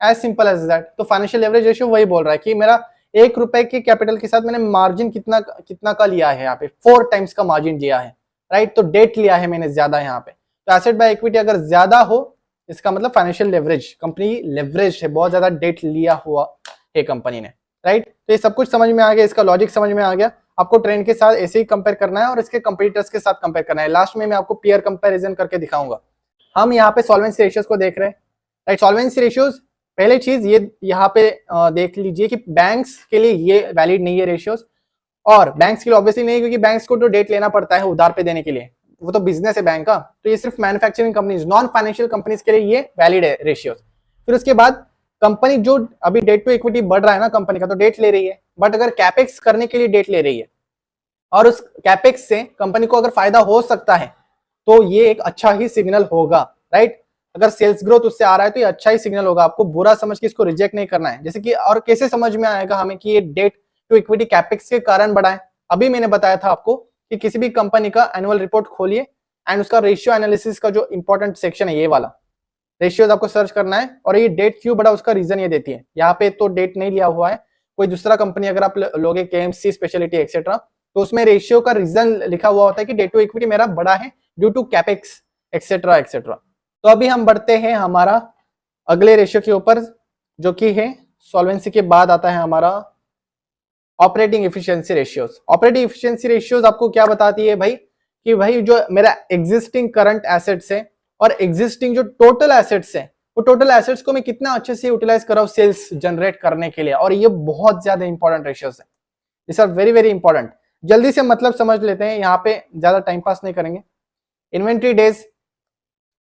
एज सिंपल एज दैट। तो फाइनेंशियल लेवरेज रेशियो वही बोल रहा है कि मेरा 1 रुपए के कैपिटल के साथ मैंने मार्जिन कितना का लिया है, यहाँ पे 4 टाइम्स का मार्जिन दिया है। राइट। तो डेट लिया है मैंने ज्यादा यहाँ पे, तो एसेट बाय इक्विटी अगर ज्यादा हो इसका मतलब फाइनेंशियल लेवरेज, कंपनी लेवरेज है, बहुत ज्यादा डेट लिया हुआ है कंपनी ने, राइट। तो ये सब कुछ समझ में आ गया, इसका लॉजिक समझ में आ गया। आपको ट्रेंड के साथ ऐसे ही कंपेयर करना है और इसके कंपीटिटर्स के साथ कंपेयर करना है। लास्ट में मैं आपको पीयर कंपैरिजन करके दिखाऊंगा। हम यहाँ पे सॉल्वेंसी रेशियोज को देख रहे हैं, राइट। सॉल्वेंसी रेशियोज, पहले चीज ये यहाँ पे देख लीजिए कि बैंक्स के लिए ये वैलिड नहीं है रेशियोज, और बैंक्स के लिए ऑब्वियसली नहीं, क्योंकि बैंक्स को तो डेट लेना पड़ता है उधार पे देने के लिए, वो तो बिजनेस है बैंक का। तो ये सिर्फ manufacturing companies, non financial companies के लिए ये वैलिड है रेशियोज। फिर उसके बाद कंपनी जो अभी डेट टू इक्विटी बढ़ रहा है ना कंपनी का, तो डेट ले रही है, बट अगर कैपेक्स करने के लिए डेट ले रही है और उस कैपेक्स से कंपनी को अगर फायदा हो सकता है तो ये एक अच्छा ही सिग्नल होगा, राइट। अगर सेल्स ग्रोथ उससे आ रहा है तो ये अच्छा ही सिग्नल होगा। आपको बुरा समझ के इसको रिजेक्ट नहीं करना है। जैसे कि और कैसे समझ में आएगा हमें कि ये डेट टू इक्विटी कैपेक्स के कारण बढ़ा है, अभी मैंने बताया था आपको कि किसी भी कंपनी का एनुअल रिपोर्ट खोलिए एंड उसका रेशियो एनालिसिस का जो इंपॉर्टेंट सेक्शन है ये वाला रेशियोज आपको सर्च करना है, और ये डेट क्यों बढ़ा उसका रीजन ये देती है। यहाँ पे तो डेट नहीं लिया हुआ है, कोई दूसरा कंपनी अगर आप लोगे केएमसी स्पेशलिटी एक्सेट्रा, तो उसमें रेशियो का रीजन लिखा हुआ होता है कि डेट टू इक्विटी मेरा बड़ा है due to capex etcetera etcetera. तो अभी हम बढ़ते हैं हमारा अगले रेशियो के ऊपर, जो कि है सॉल्वेंसी के बाद आता है हमारा operating efficiency ratios. Operating efficiency ratios आपको क्या बताती है भाई, कि भाई जो मेरा एग्जिस्टिंग करंट एसेट्स है और एग्जिस्टिंग जो टोटल एसेट्स है, वो टोटल एसेट्स को मैं कितना अच्छे से यूटिलाइज कर रहा हूं सेल्स जनरेट करने के लिए। और ये बहुत ज्यादा इंपॉर्टेंट रेशियोज है, this are very very important. जल्दी से मतलब समझ लेते हैं, यहाँ पे ज्यादा टाइम पास नहीं करेंगे। Inventory days,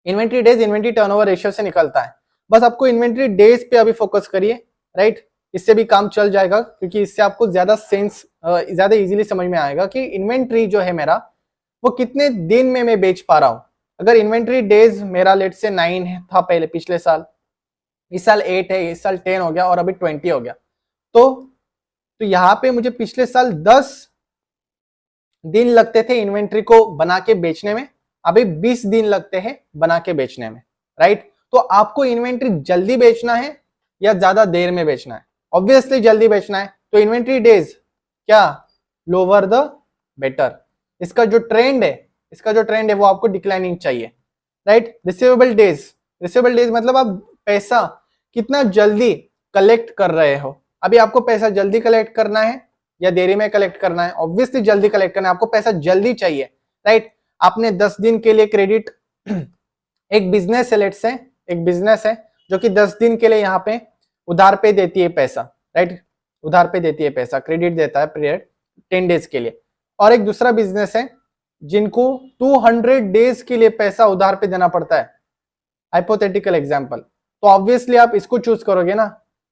inventory turnover ratio से निकलता है। बस आपको इन्वेंट्री डेज पे अभी फोकस करिए, राइट। इससे भी काम चल जाएगा, क्योंकि इससे आपको ज्यादा सेंस, ज्यादा इजीली समझ में आएगा कि इन्वेंट्री जो है मेरा वो कितने दिन में मैं बेच पा रहा हूं। अगर इन्वेंट्री डेज मेरा लेट से 9 था पहले पिछले साल, इस साल 8 है, इस साल 10 हो गया और अभी 20 हो गया, तो यहाँ पे मुझे पिछले साल 10 दिन लगते थे इन्वेंट्री को बना के बेचने में, अभी 20 दिन लगते हैं बना के बेचने में, राइट। तो आपको इन्वेंट्री जल्दी बेचना है या ज्यादा देर में बेचना है? ऑब्वियसली जल्दी बेचना है, तो इन्वेंट्री डेज क्या, लोअर द बेटर। इसका जो ट्रेंड है वो आपको डिक्लाइनिंग चाहिए, राइट। रिसीवेबल डेज मतलब आप पैसा कितना जल्दी कलेक्ट कर रहे हो। अभी आपको पैसा जल्दी कलेक्ट करना है या देरी में कलेक्ट करना है? ऑब्वियसली जल्दी कलेक्ट करना है, आपको पैसा जल्दी चाहिए, राइट। आपने 10 दिन के लिए क्रेडिट, एक बिजनेस है, लेट्स से एक बिजनेस है जो कि 10 दिन के लिए यहाँ पे उधार पे देती है पैसा, राइट। उधार पे देती है पैसा, क्रेडिट देता है पीरियड 10 डेज के लिए। और एक दूसरा बिजनेस है जिनको 200 डेज के लिए पैसा उधार पे देना पड़ता है, हाइपोथेटिकल एग्जांपल। तो ऑब्वियसली आप इसको चूज करोगे ना,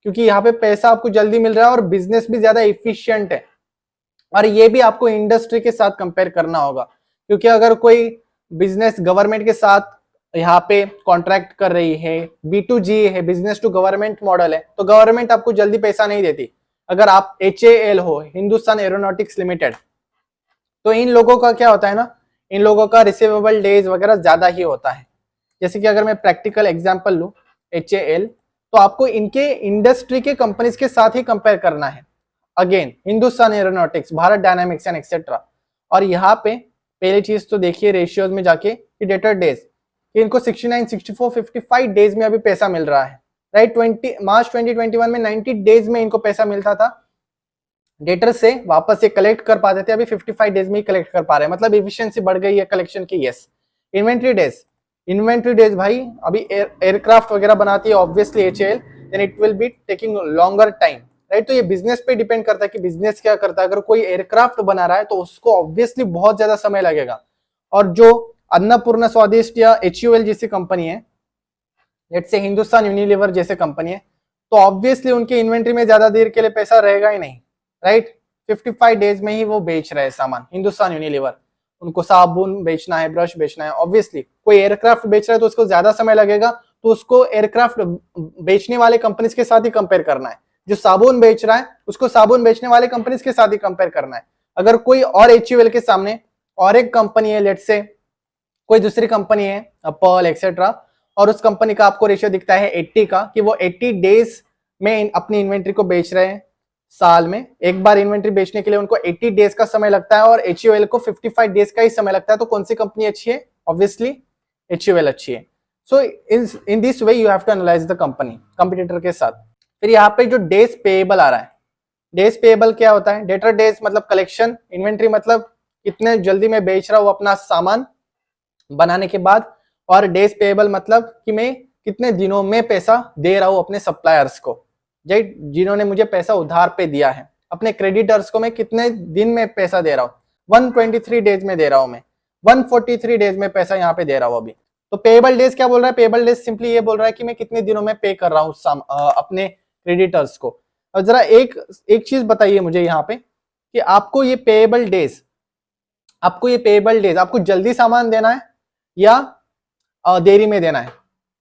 क्योंकि यहाँ पे पैसा आपको जल्दी मिल रहा है और बिजनेस भी ज्यादा इफिशियंट है। और ये भी आपको इंडस्ट्री के साथ कंपेयर करना होगा, क्योंकि अगर कोई बिजनेस गवर्नमेंट के साथ यहाँ पे कॉन्ट्रैक्ट कर रही है, B2G है, बिजनेस टू गवर्नमेंट मॉडल है, तो गवर्नमेंट आपको जल्दी पैसा नहीं देती। अगर आप HAL हो, हिंदुस्तान एरोनॉटिक्स लिमिटेड, तो इन लोगों का क्या होता है ना, इन लोगों का रिसीवेबल डेज वगैरह ज्यादा ही होता है। जैसे कि अगर मैं प्रैक्टिकल एग्जांपल लूं HAL, तो आपको इनके इंडस्ट्री के कंपनीज के साथ ही कंपेयर करना है। Again Hindustan aeronautics, Bharat dynamics and etcetera. और यहाँ पे पहली चीज तो देखिए रेशियोज में जाके कि डेटर डेज, इनको 69, 64, 55 डेज में अभी पैसा मिल रहा है, राइट। मार्च 2021 में 90 डेज में इनको पैसा मिलता था, डेटर से वापस ये कलेक्ट कर पाते थे, अभी 55 डेज में ही कलेक्ट कर पा रहे हैं, मतलब एफिशिएंसी बढ़ गई है कलेक्शन की। यस। इन्वेंट्री डेज भाई अभी एयरक्राफ्ट वगैरह बनाती है obviously HAL, then it will be taking longer time, right. तो ये बिजनेस पे डिपेंड करता है कि बिजनेस क्या करता है। अगर कोई एयरक्राफ्ट बना रहा है तो उसको ऑब्वियसली बहुत ज्यादा समय लगेगा। और जो अन्नपूर्णा स्वादिष्ट या HUL जैसी कंपनी है, लेट्स से हिंदुस्तान यूनिलीवर जैसे कंपनी है, तो ऑब्वियसली उनके इन्वेंट्री में ज्यादा देर के लिए पैसा रहेगा ही नहीं, राइट। 55 डेज में ही वो बेच रहे हैं सामान। हिंदुस्तान यूनिलीवर, उनको साबुन बेचना है, ब्रश बेचना है, ऑब्वियसली कोई एयरक्राफ्ट बेच रहा है तो उसको ज्यादा समय लगेगा, तो उसको एयरक्राफ्ट बेचने वाले कंपनीज के साथ ही कंपेयर करना है। जो साबुन बेच रहा है उसको साबुन बेचने वाले कंपनीज के साथ ही कंपेयर करना है। अगर कोई और HUL के सामने और एक कंपनी है, लेट्स से कोई दूसरी कंपनी है पर्ल एक्सेट्रा, और उस कंपनी का आपको रेशियो दिखता है 80 का, कि वो 80 डेज में अपनी इन्वेंट्री को बेच रहे हैं साल में एक बार इन्वेंट्री बेचने के लिए उनको 80 डेज का समय लगता है और HUL को 55 डेज का ही समय लगता है, तो कौन सी कंपनी अच्छी है? ऑब्वियसली HUL अच्छी है। So in this way you have to analyse the company competitor के साथ। फिर यहाँ पे जो डेज पेएबल आ रहा है, डेज पेएबल क्या होता है? डेटर डेज मतलब कलेक्शन, इन्वेंट्री मतलब कितने जल्दी मैं बेच रहा हूँ अपना सामान बनाने के बाद, और डेज पेएबल मतलब कि मैं कितने दिनों में पैसा दे रहा हूँ अपने सप्लायर्स को, जिन्होंने मुझे पैसा उधार पे दिया है। अपने क्रेडिटर्स को मैं कितने दिन में पैसा दे रहा हूँ? 123 डेज में दे रहा हूँ मैं, 143 डेज में पैसा यहाँ पे दे रहा हूँ अभी। तो पेएबल डेज क्या बोल रहा है? पेएबल डेज सिंपली ये बोल रहा है कि मैं कितने दिनों में पे कर रहा हूँ अपने क्रेडिटर्स को। अब जरा एक चीज बताइए मुझे यहाँ पे कि आपको ये पेएबल डेज आपको जल्दी सामान देना है या देरी में देना है?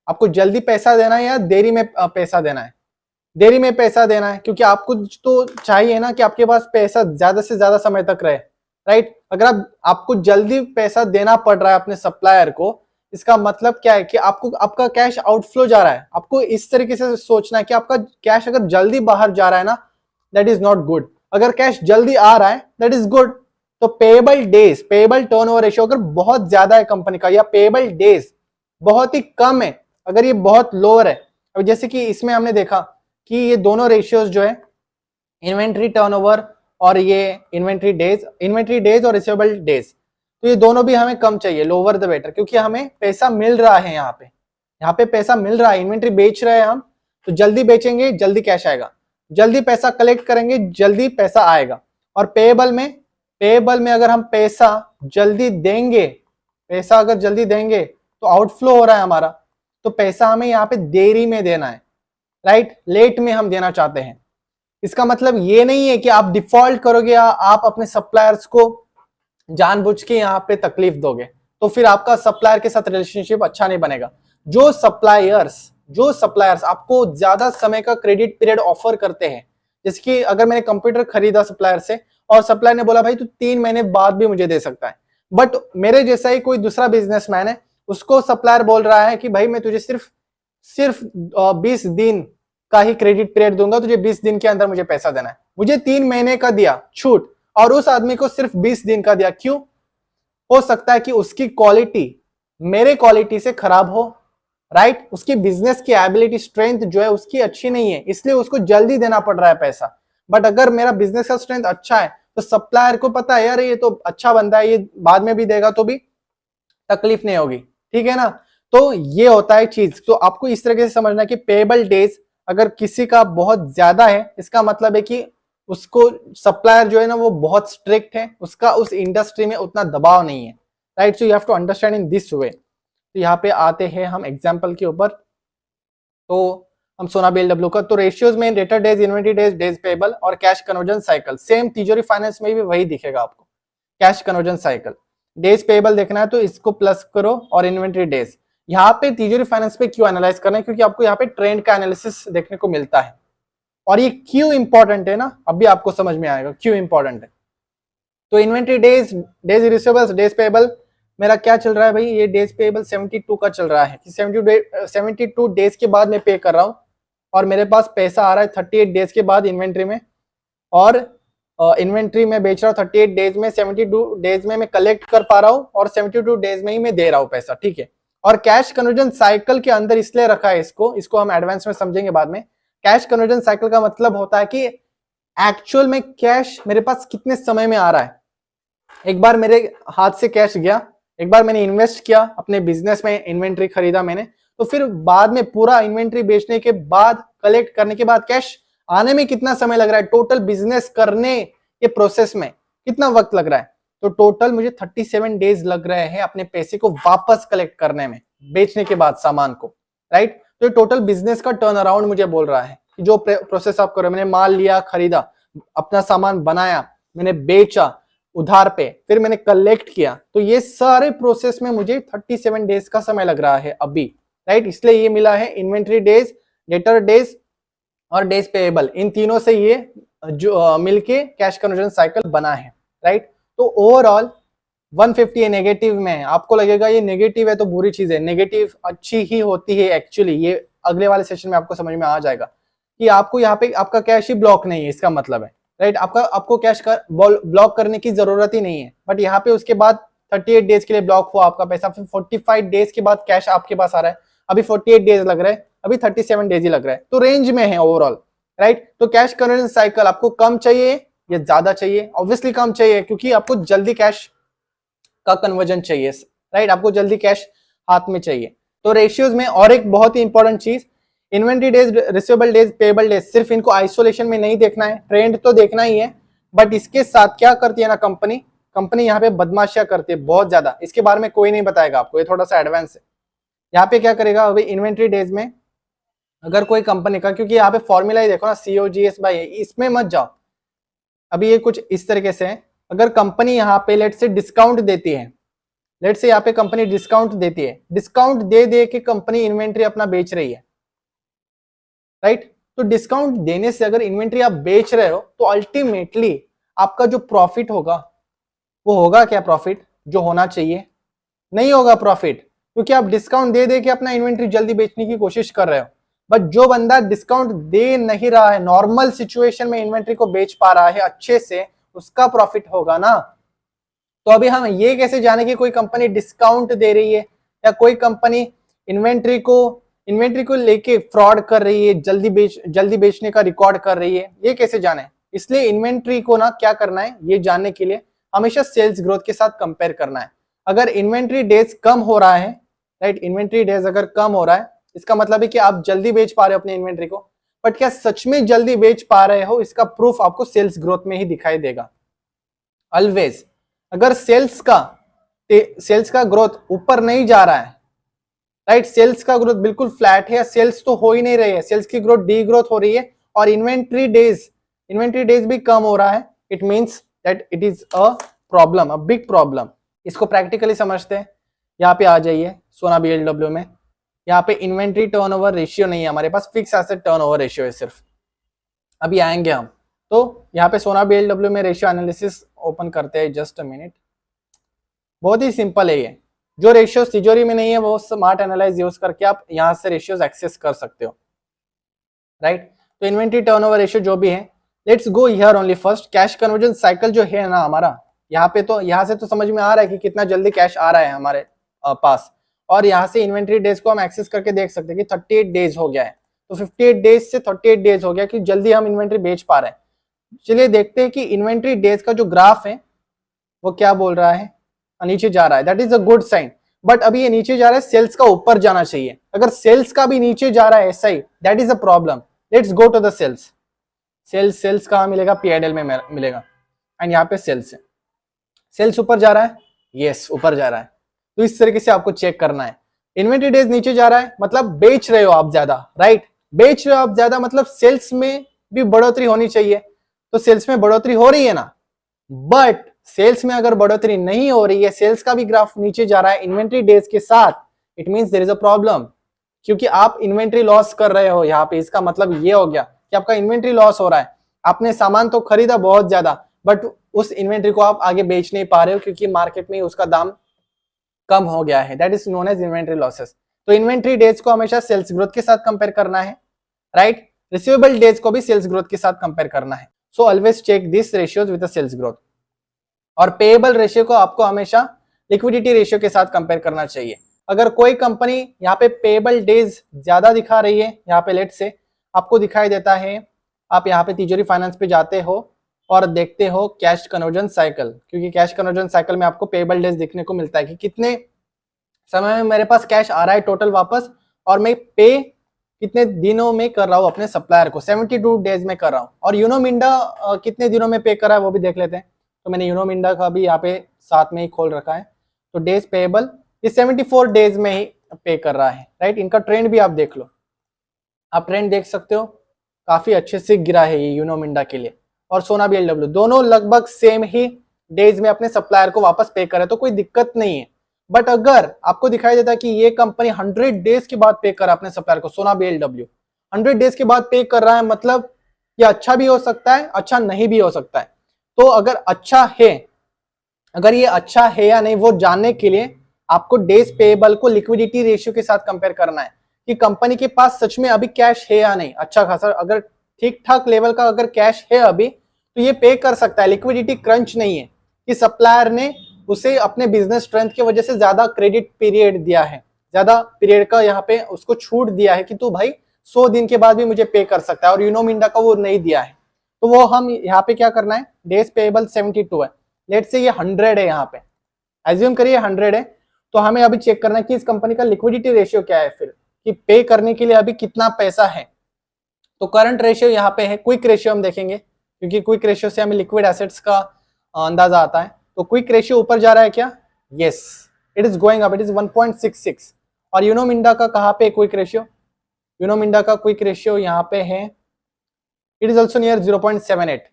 आपको जल्दी पैसा देना है या देरी में पैसा देना है? देरी में पैसा देना है, क्योंकि आपको तो चाहिए ना कि आपके पास पैसा ज्यादा से ज्यादा समय तक रहे, राइट? अगर आपको जल्दी पैसा देना पड़ रहा है अपने सप्लायर को, इसका मतलब क्या है कि आपका कैश आउटफ्लो जा रहा है। आपको इस तरीके से सोचना है कि आपका कैश अगर जल्दी बाहर जा रहा है ना, दैट इज नॉट गुड। अगर कैश जल्दी आ रहा है, दैट इज गुड। तो payable days, payable turnover ratio अगर बहुत ज्यादा है कंपनी का, या पेएबल डेज बहुत ही कम है, अगर ये बहुत लोअर है, अब जैसे कि इसमें हमने देखा कि ये दोनों रेशियोज जो है, इन्वेंट्री टर्नओवर और ये इन्वेंट्री डेज और रिसीवेबल डेज, तो ये दोनों भी हमें कम चाहिए, लोअर द बेटर, क्योंकि हमें पैसा मिल रहा है यहाँ पे पैसा मिल रहा है, इन्वेंट्री बेच रहे हैं हम, तो जल्दी बेचेंगे जल्दी कैश आएगा, जल्दी पैसा कलेक्ट करेंगे जल्दी पैसा आएगा। और पेएबल में अगर हम पैसा जल्दी देंगे, तो आउटफ्लो हो रहा है हमारा, तो पैसा हमें यहाँ पे देरी में देना है, राइट? लेट में हम देना चाहते हैं। इसका मतलब ये नहीं है कि आप डिफॉल्ट करोगे या आप अपने सप्लायर्स को जानबूझ के यहाँ पे तकलीफ दोगे, तो फिर आपका सप्लायर के साथ रिलेशनशिप अच्छा नहीं बनेगा। जो सप्लायर्स आपको ज्यादा समय का क्रेडिट पीरियड ऑफर करते हैं, जैसे कि अगर मैंने कंप्यूटर खरीदा सप्लायर से और सप्लायर ने बोला भाई तू 3 महीने बाद भी मुझे दे सकता है, बट मेरे जैसा ही कोई दूसरा बिजनेसमैन है, उसको सप्लायर बोल रहा है कि भाई मैं तुझे सिर्फ 20 दिन का ही क्रेडिट पीरियड दूंगा, तुझे 20 दिन के अंदर मुझे पैसा देना है। मुझे 3 महीने का दिया छूट और उस आदमी को सिर्फ 20 दिन का दिया, क्यों? हो सकता है कि उसकी क्वालिटी मेरे क्वालिटी से खराब हो, राइट? उसकी बिजनेस की एबिलिटी स्ट्रेंथ जो है उसकी अच्छी नहीं है, इसलिए उसको जल्दी देना पड़ रहा है पैसा। बट अगर मेरा बिजनेस का स्ट्रेंथ अच्छा है तो सप्लायर को पता है यार ये तो अच्छा बंदा है, ये बाद में भी देगा तो भी तकलीफ नहीं होगी, ठीक है ना? तो ये होता है चीज। तो आपको इस तरीके से समझना है कि पेएबल डेज अगर किसी का बहुत ज्यादा है, इसका मतलब है कि उसको सप्लायर जो है ना वो बहुत स्ट्रिक्ट है, उसका उस इंडस्ट्री में उतना दबाव नहीं है, right? So you have to understand in this way. तो यहाँ पे आते हैं हम एग्जाम्पल के ऊपर। तो हम सोना BLW का, तो रेशियोज में debtor days, inventory days, days payable और कैश कन्वर्जन साइकिल, सेम तिजोरी फाइनेंस में भी वही दिखेगा आपको, cash conversion cycle. Days payable देखना है तो इसको प्लस करो और इन्वेंट्री डेज। यहाँ पे तिजोरी फाइनेंस पे क्यों एनालाइज करना है? क्योंकि आपको यहाँ पे ट्रेंड का एनालिसिस देखने को मिलता है, और ये क्यों इंपॉर्टेंट है ना, अभी आपको समझ में आएगा क्यों इंपॉर्टेंट है। तो inventory days, days receivables, days payable, मेरा क्या चल रहा है भाई? ये डेज पेएबल 72 का चल रहा है कि 72 डेज के बाद मैं पे कर रहा हूँ, और मेरे पास पैसा आ रहा है 38 डेज के बाद इन्वेंट्री में, और इन्वेंट्री में बेच रहा हूँ 38 डेज में, 72 डेज में मैं कलेक्ट कर पा रहा हूँ और 72 डेज में ही मैं दे रहा हूँ पैसा, ठीक है? और कैश कन्वर्जन साइकिल के अंदर इसलिए रखा है इसको हम एडवांस में समझेंगे बाद में। कैश कन्वर्जन साइकिल का मतलब होता है कि एक्चुअल में कैश मेरे पास कितने समय में आ रहा है। एक बार मेरे हाथ से कैश गया, एक बार मैंने इन्वेस्ट किया अपने बिजनेस में, इन्वेंट्री खरीदा मैंने, तो फिर बाद में पूरा इन्वेंट्री बेचने के बाद, कलेक्ट करने के बाद कैश आने में कितना समय लग रहा है, टोटल बिजनेस करने के प्रोसेस में कितना वक्त लग रहा है? तो टोटल मुझे 37 डेज लग रहे हैं अपने पैसे को वापस कलेक्ट करने में, बेचने के बाद सामान को, राइट? तो टोटल बिजनेस का टर्न अराउंड मुझे बोल रहा है कि जो प्रोसेस आप करो, मैंने माल लिया, खरीदा, अपना सामान बनाया, मैंने बेचा उधार पे, फिर मैंने कलेक्ट किया, तो ये सारे प्रोसेस में मुझे 37 डेज का समय लग रहा है अभी, राइट? इसलिए ये मिला है इन्वेंट्री डेज, डेटर डेज और डेज पेएबल, इन तीनों से ये जो मिलके कैश कन्वर्जन साइकिल बना है, राइट? तो ओवरऑल 150 नेगेटिव में, आपको लगेगा ये नेगेटिव है तो बुरी चीज है, नेगेटिव अच्छी ही होती है एक्चुअली, ये अगले वाले सेशन में आपको समझ में आ जाएगा कि आपको यहाँ पे आपका कैश ही ब्लॉक नहीं है, इसका मतलब है, राइट। आपको कैश ब्लॉक करने की जरूरत ही नहीं है, बट यहाँ पे उसके बाद 38 डेज के लिए ब्लॉक हुआ आपका पैसा, फिर 45 डेज के बाद कैश आपके पास आ रहा है। अभी 48 डेज लग रहा है, अभी 37 डेज ही लग रहा है, तो रेंज में है ओवरऑल, राइट। तो कैश कन्वर्जन साइकिल आपको कम चाहिए या ज्यादा चाहिए? ऑब्वियसली कम चाहिए, क्योंकि आपको जल्दी कैश का कन्वर्जन चाहिए, राइट। आपको जल्दी कैश हाथ में चाहिए। तो रेशियोज में और एक बहुत ही इंपॉर्टेंट चीज, inventory days, receivable days, payable days, सिर्फ इनको आइसोलेशन में नहीं देखना है, ट्रेंड तो देखना ही है, बट इसके साथ क्या करती है ना कंपनी यहाँ पे बदमाशियां करती है बहुत ज्यादा। इसके बारे में कोई नहीं बताएगा आपको, ये थोड़ा सा एडवांस है। यहाँ पे क्या करेगा अभी इन्वेंट्री डेज में, अगर कोई कंपनी का, क्योंकि यहाँ पे फॉर्मूला ही देखो ना, COGS/, इसमें मत जाओ। अभी ये कुछ इस तरीके से है, अगर कंपनी यहाँ पे लेट से डिस्काउंट देती है, लेट से यहाँ पे कंपनी डिस्काउंट देती है, डिस्काउंट दे के कंपनी इन्वेंट्री अपना बेच रही है, राइट। तो डिस्काउंट देने से अगर इन्वेंट्री आप बेच रहे हो, तो अल्टीमेटली आपका जो प्रॉफिट होगा वो होगा क्या? प्रॉफिट जो होना चाहिए नहीं होगा प्रॉफिट, क्योंकि आप डिस्काउंट दे के अपना इन्वेंट्री जल्दी बेचने की कोशिश कर रहे हो। बट जो बंदा डिस्काउंट दे नहीं रहा है, नॉर्मल सिचुएशन में इन्वेंट्री को बेच पा रहा है अच्छे से, उसका प्रॉफिट होगा ना। तो अभी हम ये कैसे जाने कि कोई कंपनी डिस्काउंट दे रही है या कोई कंपनी इन्वेंट्री को लेके फ्रॉड कर रही है, जल्दी बेचने का रिकॉर्ड कर रही है, ये कैसे जाने? इसलिए इन्वेंट्री को ना क्या करना है, ये जानने के लिए हमेशा सेल्स ग्रोथ के साथ कंपेयर करना है। अगर इन्वेंट्री डेज कम हो रहा है, राइट, इन्वेंट्री डेज अगर कम हो रहा है, इसका मतलब है कि आप जल्दी बेच पा रहे हो अपनी इन्वेंट्री को। बट क्या सच में जल्दी बेच पा रहे हो, इसका प्रूफ आपको सेल्स ग्रोथ में ही दिखाई देगा ऑलवेज। अगर सेल्स का ग्रोथ ऊपर नहीं जा रहा है, राइट, सेल्स का ग्रोथ बिल्कुल फ्लैट है या सेल्स तो हो ही नहीं रही है, सेल्स की ग्रोथ डी ग्रोथ हो रही है और इन्वेंट्री डेज भी कम हो रहा है, it means that it is a problem, a big problem. इसको प्रैक्टिकली समझते हैं। यहाँ पे आ जाइए सोना BLW में, यहाँ पे इन्वेंट्री टर्नओवर रेशियो नहीं है हमारे पास, फिक्स एसेट टर्नओवर रेशियो है सिर्फ। अभी आएंगे हम, तो यहाँ पे सोना BLW में रेशियो एनालिसिस ओपन करते हैं, जस्ट अ मिनट। बहुत ही सिंपल है ये, जो रेशियो तिजोरी में नहीं है वो स्मार्ट एनालाइज यूज करके आप यहाँ से रेशियोज एक्सेस कर सकते हो, राइट। तो इन्वेंट्री टर्नओवर रेशियो जो भी है, let's go here only first. Cash conversion cycle जो है ना हमारा, यहाँ पे तो यहाँ से तो समझ में आ रहा है कि कितना जल्दी कैश आ रहा है हमारे पास, और यहाँ से इन्वेंट्री डेज को हम एक्सेस करके देख सकते हैं कि 38 डेज हो गया है, तो 58 डेज से 38 डेज हो गया कि जल्दी हम इन्वेंट्री बेच पा रहे हैं। चलिए देखते हैं कि इन्वेंट्री डेज का जो ग्राफ है वो क्या बोल रहा है, नीचे जा रहा है, that is a good sign. But अभी ये नीचे जा रहा है, सेल्स का ऊपर जाना चाहिए। अगर सेल्स का भी नीचे जा रहा है ऐसा ही, that is a problem. Let's go to the sales कहाँ मिलेगा? P&L में मिलेगा, एंड यहाँ पे सेल्स है। सेल्स ऊपर जा रहा है, यस ऊपर जा रहा है, तो इस तरीके से आपको चेक करना है। इन्वेंट्री डेज नीचे जा रहा है, मतलब बेच रहे हो आप ज्यादा, राइट, बेच रहे हो आप ज्यादा, मतलब सेल्स में भी बढ़ोतरी होनी चाहिए, तो सेल्स में बढ़ोतरी हो रही है ना। बट सेल्स में अगर बढ़ोतरी नहीं हो रही है, सेल्स का भी ग्राफ नीचे जा रहा है इन्वेंट्री डेज के साथ, it means there is a problem, क्योंकि आप इन्वेंट्री लॉस कर रहे हो यहाँ पे। इसका मतलब ये हो गया कि आपका इन्वेंट्री लॉस हो रहा है। आपने सामान तो खरीदा बहुत ज्यादा, बट उस इन्वेंट्री को आप आगे बेच नहीं पा रहे हो क्योंकि मार्केट में उसका दाम कम हो गया है, that is known as inventory losses. तो इन्वेंट्री डेज को हमेशा सेल्स ग्रोथ के साथ कंपेयर करना है, राइट। रिसीवेबल डेज को भी सेल्स ग्रोथ के साथ कंपेयर करना है। So always check this ratios with the sales growth. और पेएबल रेशियो को आपको हमेशा लिक्विडिटी रेशियो के साथ कंपेयर करना चाहिए। अगर कोई कंपनी यहाँ पे पेएबल डेज ज्यादा दिखा रही है, यहाँ पे लेट से आपको दिखाई देता है, आप यहाँ पे तिजोरी फाइनेंस पे जाते हो और देखते हो कैश कन्वर्जन साइकिल, क्योंकि कैश कन्वर्जन साइकिल में आपको पेएबल डेज देखने को मिलता है कि कितने समय में मेरे पास कैश आ रहा है टोटल वापस, और मैं पे कितने दिनों में कर रहा हूँ अपने सप्लायर को, 72 डेज में कर रहा हूँ। और यूनो मिंडा कितने दिनों में पे कर रहा है वो भी देख लेते हैं। तो मैंने यूनो मिंडा का भी यहाँ पे साथ में ही खोल रखा है, तो डेज पेएबल ये 74 डेज में ही पे कर रहा है, राइट। इनका ट्रेंड भी आप देख लो, आप ट्रेंड देख सकते हो, काफी अच्छे से गिरा है ये यूनो मिंडा के लिए। और सोना BLW दोनों लगभग सेम ही डेज में अपने सप्लायर को वापस पे करे, तो कोई दिक्कत नहीं है। बट अगर आपको दिखाई देता है कि ये कंपनी 100 डेज के बाद पे कर रहा है अपने सप्लायर को, सोना BLW 100 डेज के बाद पे कर रहा है, मतलब ये अच्छा भी हो सकता है, अच्छा नहीं भी हो सकता है। तो अगर अच्छा है, अगर ये अच्छा है या नहीं वो जानने के लिए आपको डेज पेएबल को लिक्विडिटी रेशियो के साथ कंपेयर करना है कि कंपनी के पास सच में अभी कैश है या नहीं, अच्छा खासा अगर ठीक ठाक लेवल का अगर कैश है अभी तो ये पे कर सकता है। लिक्विडिटी क्रंच नहीं है कि सप्लायर ने उसे अपने बिजनेस स्ट्रेंथ की वजह से ज्यादा क्रेडिट पीरियड दिया है, ज्यादा पीरियड का यहाँ पे उसको छूट दिया है कि तू भाई 100 दिन के बाद भी मुझे पे कर सकता है, और यूनो मिंडा का वो नहीं दिया है। तो वो हम यहाँ पे क्या करना है, डेज पेएबल 72 है, लेट से ये 100 है, यहाँ पे एज्यूम करिए 100 है, तो हमें अभी चेक करना है कि इस कंपनी का लिक्विडिटी रेशियो क्या है, फिर कि पे करने के लिए अभी कितना पैसा है। तो करंट रेशियो यहाँ पे है, क्विक रेशियो हम देखेंगे क्योंकि क्विक रेशियो से हमें लिक्विड एसेट्स का अंदाजा आता है। तो क्विक रेशियो ऊपर जा रहा है क्या, yes it is going up, it is 1.66। और यूनो मिंडा का कहाँ पे क्विक रेशियो, यूनो मिंडा का क्विक रेशियो यहाँ पे है, इट इज ऑल्सो नियर 0.78।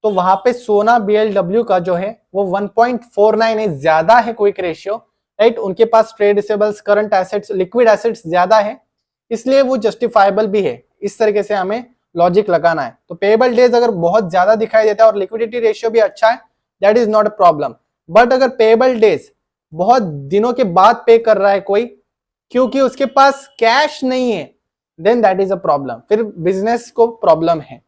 तो वहां पे सोना BLW का जो है वो 1.49 है, ज्यादा है क्विक रेशियो, राइट। उनके पास trade receivables, current assets, liquid assets ज्यादा है, इसलिए वो जस्टिफाइबल भी है। इस तरीके से हमें लॉजिक लगाना है। तो पेएबल डेज अगर बहुत ज्यादा दिखाई देता है और लिक्विडिटी रेशियो भी अच्छा है, that is not a problem. But अगर पेएबल डेज बहुत दिनों के बाद पे कर रहा है कोई क्योंकि उसके पास कैश नहीं है, then that is a problem, फिर बिजनेस को प्रॉब्लम है।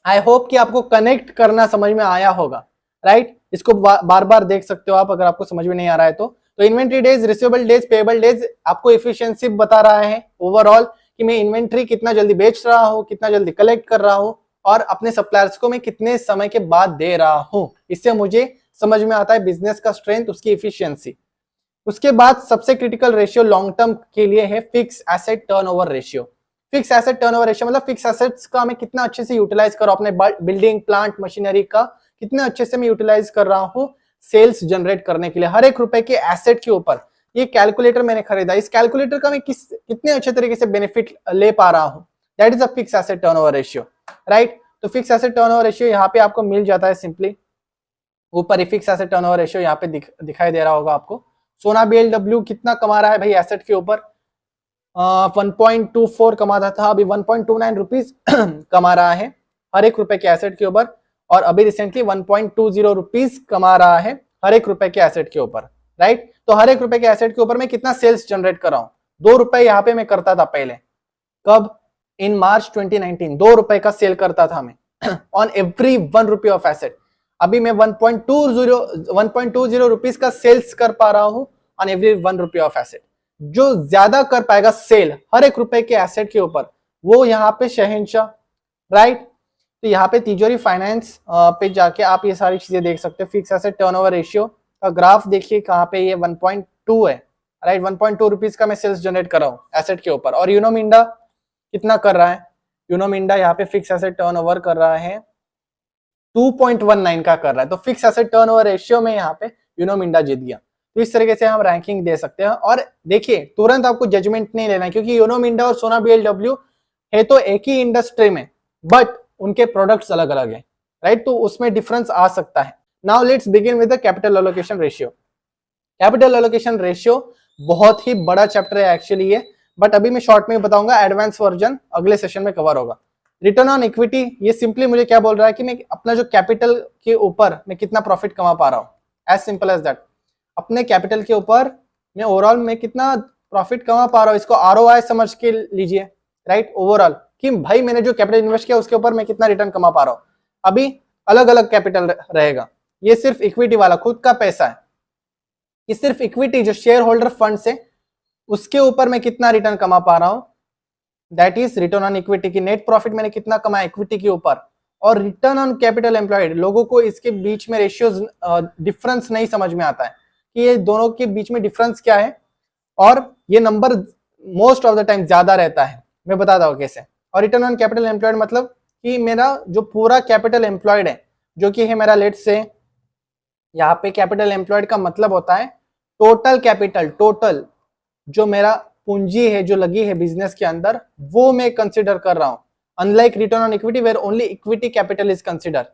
आई होप कि आपको कनेक्ट करना समझ में आया होगा, राइट। इसको बार बार देख सकते हो आप अगर आपको समझ में नहीं आ रहा है तो inventory days, receivable days, payable days आपको एफिशिएंसी बता रहा है ओवरऑल कि मैं इन्वेंट्री कितना जल्दी बेच रहा हूं, कितना जल्दी कलेक्ट कर रहा हूं, और अपने सप्लायर्स को मैं कितने समय के बाद दे रहा हूं। इससे मुझे समझ में आता है बिजनेस का स्ट्रेंथ, उसकी एफिशिएंसी। उसके बाद सबसे क्रिटिकल रेशियो लॉन्ग टर्म के लिए है fix asset turnover ratio. Fix asset turnover ratio मतलब फिक्स एसेट्स का मैं कितना अच्छे से यूटिलाइज कर रहा हूं, अपने बिल्डिंग, प्लांट, मशीनरी का कितना अच्छे से मैं यूटिलाइज कर रहा हूं सेल्स जनरेट करने के लिए। हर एक रुपए के एसेट के ऊपर ये कैलकुलेटर मैंने खरीदा, इस कैलकुलेटर का मैं कितने अच्छे तरीके से बेनिफिट ले पा रहा हूं, that is a fix asset turnover ratio, right. तो फिक्स एसेट टर्नओवर रेशियो यहाँ पे आपको मिल जाता है सिंपली, ऊपर ही फिक्स एसेट टर्नओवर रेशियो यहाँ पे दिखाई दे रहा होगा आपको। सोना BLW कितना कमा रहा है भाई एसेट के ऊपर, 1.24 कमाता था, अभी 1.29 रुपीज कमा रहा है हर एक रुपए के एसेट के ऊपर, और अभी रिसेंटली 1.20 रुपीज कमा रहा है हर एक रुपए के एसेट के ऊपर, राइट। तो हर एक रुपए के एसेट के ऊपर मैं कितना सेल्स जनरेट कर रहा हूं, 2 रुपए यहाँ पे मैं करता था पहले, कब, इन मार्च 2019 2 रुपए का सेल करता था मैं on every 1 rupee of asset. अभी मैं 1.20 रुपीज का सेल्स कर पा रहा हूं on every 1 rupee of asset. जो ज्यादा कर पाएगा सेल हर एक रुपए के एसेट के ऊपर, वो यहाँ पे शहंशाह, राइट। तो यहाँ पे तिजोरी फाइनेंस पे जाके आप ये सारी चीजें देख सकते हो। फिक्स एसेट टर्नओवर रेशियो का ग्राफ देखिए कहाँ पे, ये 1.2 है, राइट। 1.2 रुपीज का मैं सेल्स जनरेट कर रहा हूँ एसेट के ऊपर। और यूनो मिंडा कितना कर रहा है, यूनो मिंडा यहाँ पे फिक्स एसेट टर्नओवर कर रहा है 2.19 का कर रहा है। तो फिक्स एसेट टर्नओवर रेशियो में यहाँ पे यूनो मिंडा जीत गया। तो इस तरीके से हम रैंकिंग दे सकते हैं। और देखिए तुरंत आपको जजमेंट नहीं लेना है क्योंकि यूनो मिंडा और सोना BLW है तो एक ही इंडस्ट्री में, बट उनके प्रोडक्ट्स अलग अलग है, राइट। तो उसमें डिफरेंस आ सकता है। Now let's begin with the capital allocation ratio. Capital allocation ratio बहुत ही बड़ा चैप्टर है एक्चुअली ये, बट अभी मैं शॉर्ट में बताऊंगा, एडवांस वर्जन अगले सेशन में कवर होगा। रिटर्न ऑन इक्विटी, ये सिंपली मुझे क्या बोल रहा है कि मैं अपना जो कैपिटल के ऊपर मैं कितना प्रॉफिट कमा पा रहा हूँ, एज सिंपल एज दैट। अपने कैपिटल के ऊपर मैं ओवरऑल में कितना प्रॉफिट कमा पा रहा हूँ, इसको ROI समझ के लीजिए, राइट। ओवरऑल कि भाई मैंने जो कैपिटल इन्वेस्ट किया उसके ऊपर मैं कितना रिटर्न कमा पा रहा हूँ। अभी अलग अलग कैपिटल रहेगा, ये सिर्फ इक्विटी वाला खुद का पैसा है कि सिर्फ इक्विटी जो शेयर होल्डर फंड से उसके ऊपर मैं कितना रिटर्न कमा पा रहा हूं, that is return on equity की नेट प्रॉफिट मैंने कितना कमाया इक्विटी के ऊपर। और रिटर्न ऑन कैपिटल एम्प्लॉयड, लोगों को इसके बीच में रेशियोज डिफरेंस नहीं समझ में आता है कि ये दोनों के बीच में डिफरेंस क्या है, और ये number most of the time ज्यादा रहता है। मैं बताता हूँ कैसे। और रिटर्न ऑन कैपिटल एम्प्लॉयड मतलब कि मेरा जो पूरा कैपिटल एम्प्लॉयड है, जो कि है मेरा लेट से यहाँ पे कैपिटल एम्प्लॉयड का मतलब होता है टोटल कैपिटल, टोटल जो मेरा पूंजी है जो लगी है बिजनेस के अंदर, वो मैं कंसिडर कर रहा हूं। Unlike return on equity where only equity capital is consider,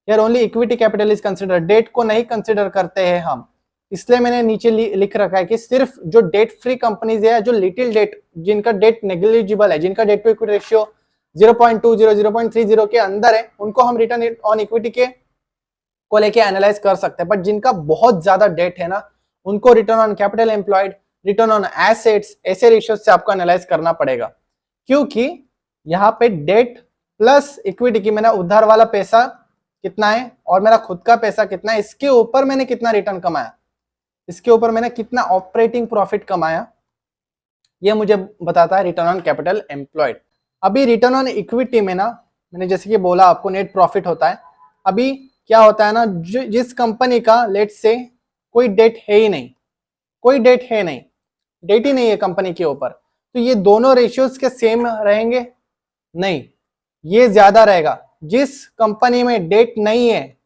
यार only equity capital is consider, debt को नहीं कंसिडर करते हैं हम। इसलिए मैंने नीचे लिख रखा है कि सिर्फ जो डेट फ्री कंपनीज है, जो लिटिल डेट, जिनका डेट नेग्लिजिबल है, जिनका डेट टू इक्विटी रेशियो 0.20 0.30 के अंदर है, उनको हम रिटर्न ऑन इक्विटी के को लेके एनालाइज कर सकते हैं। बट जिनका बहुत ज्यादा डेट है ना, उनको return on capital employed return on assets, ऐसे रेशियोज से आपको एनालाइज करना पड़ेगा, क्योंकि यहाँ पे डेट प्लस इक्विटी की मैंने उधार वाला पैसा कितना है और मेरा खुद का पैसा कितना है, इसके ऊपर मैंने कितना रिटर्न कमाया, इसके ऊपर मैंने कितना ऑपरेटिंग प्रॉफिट कमाया, ये मुझे बताता है रिटर्न ऑन कैपिटल एम्प्लॉयड। अभी रिटर्न ऑन इक्विटी में ना, मैंने जैसे कि बोला आपको नेट प्रॉफिट होता है। अभी क्या होता है ना, जिस कंपनी का लेट से कोई डेट है ही नहीं, कोई डेट है नहीं, डेट ही नहीं है कंपनी के ऊपर, तो ये दोनों रेशियोज के सेम रहेंगे? नहीं, ये ज्यादा रहेगा। जिस कंपनी में डेट नहीं है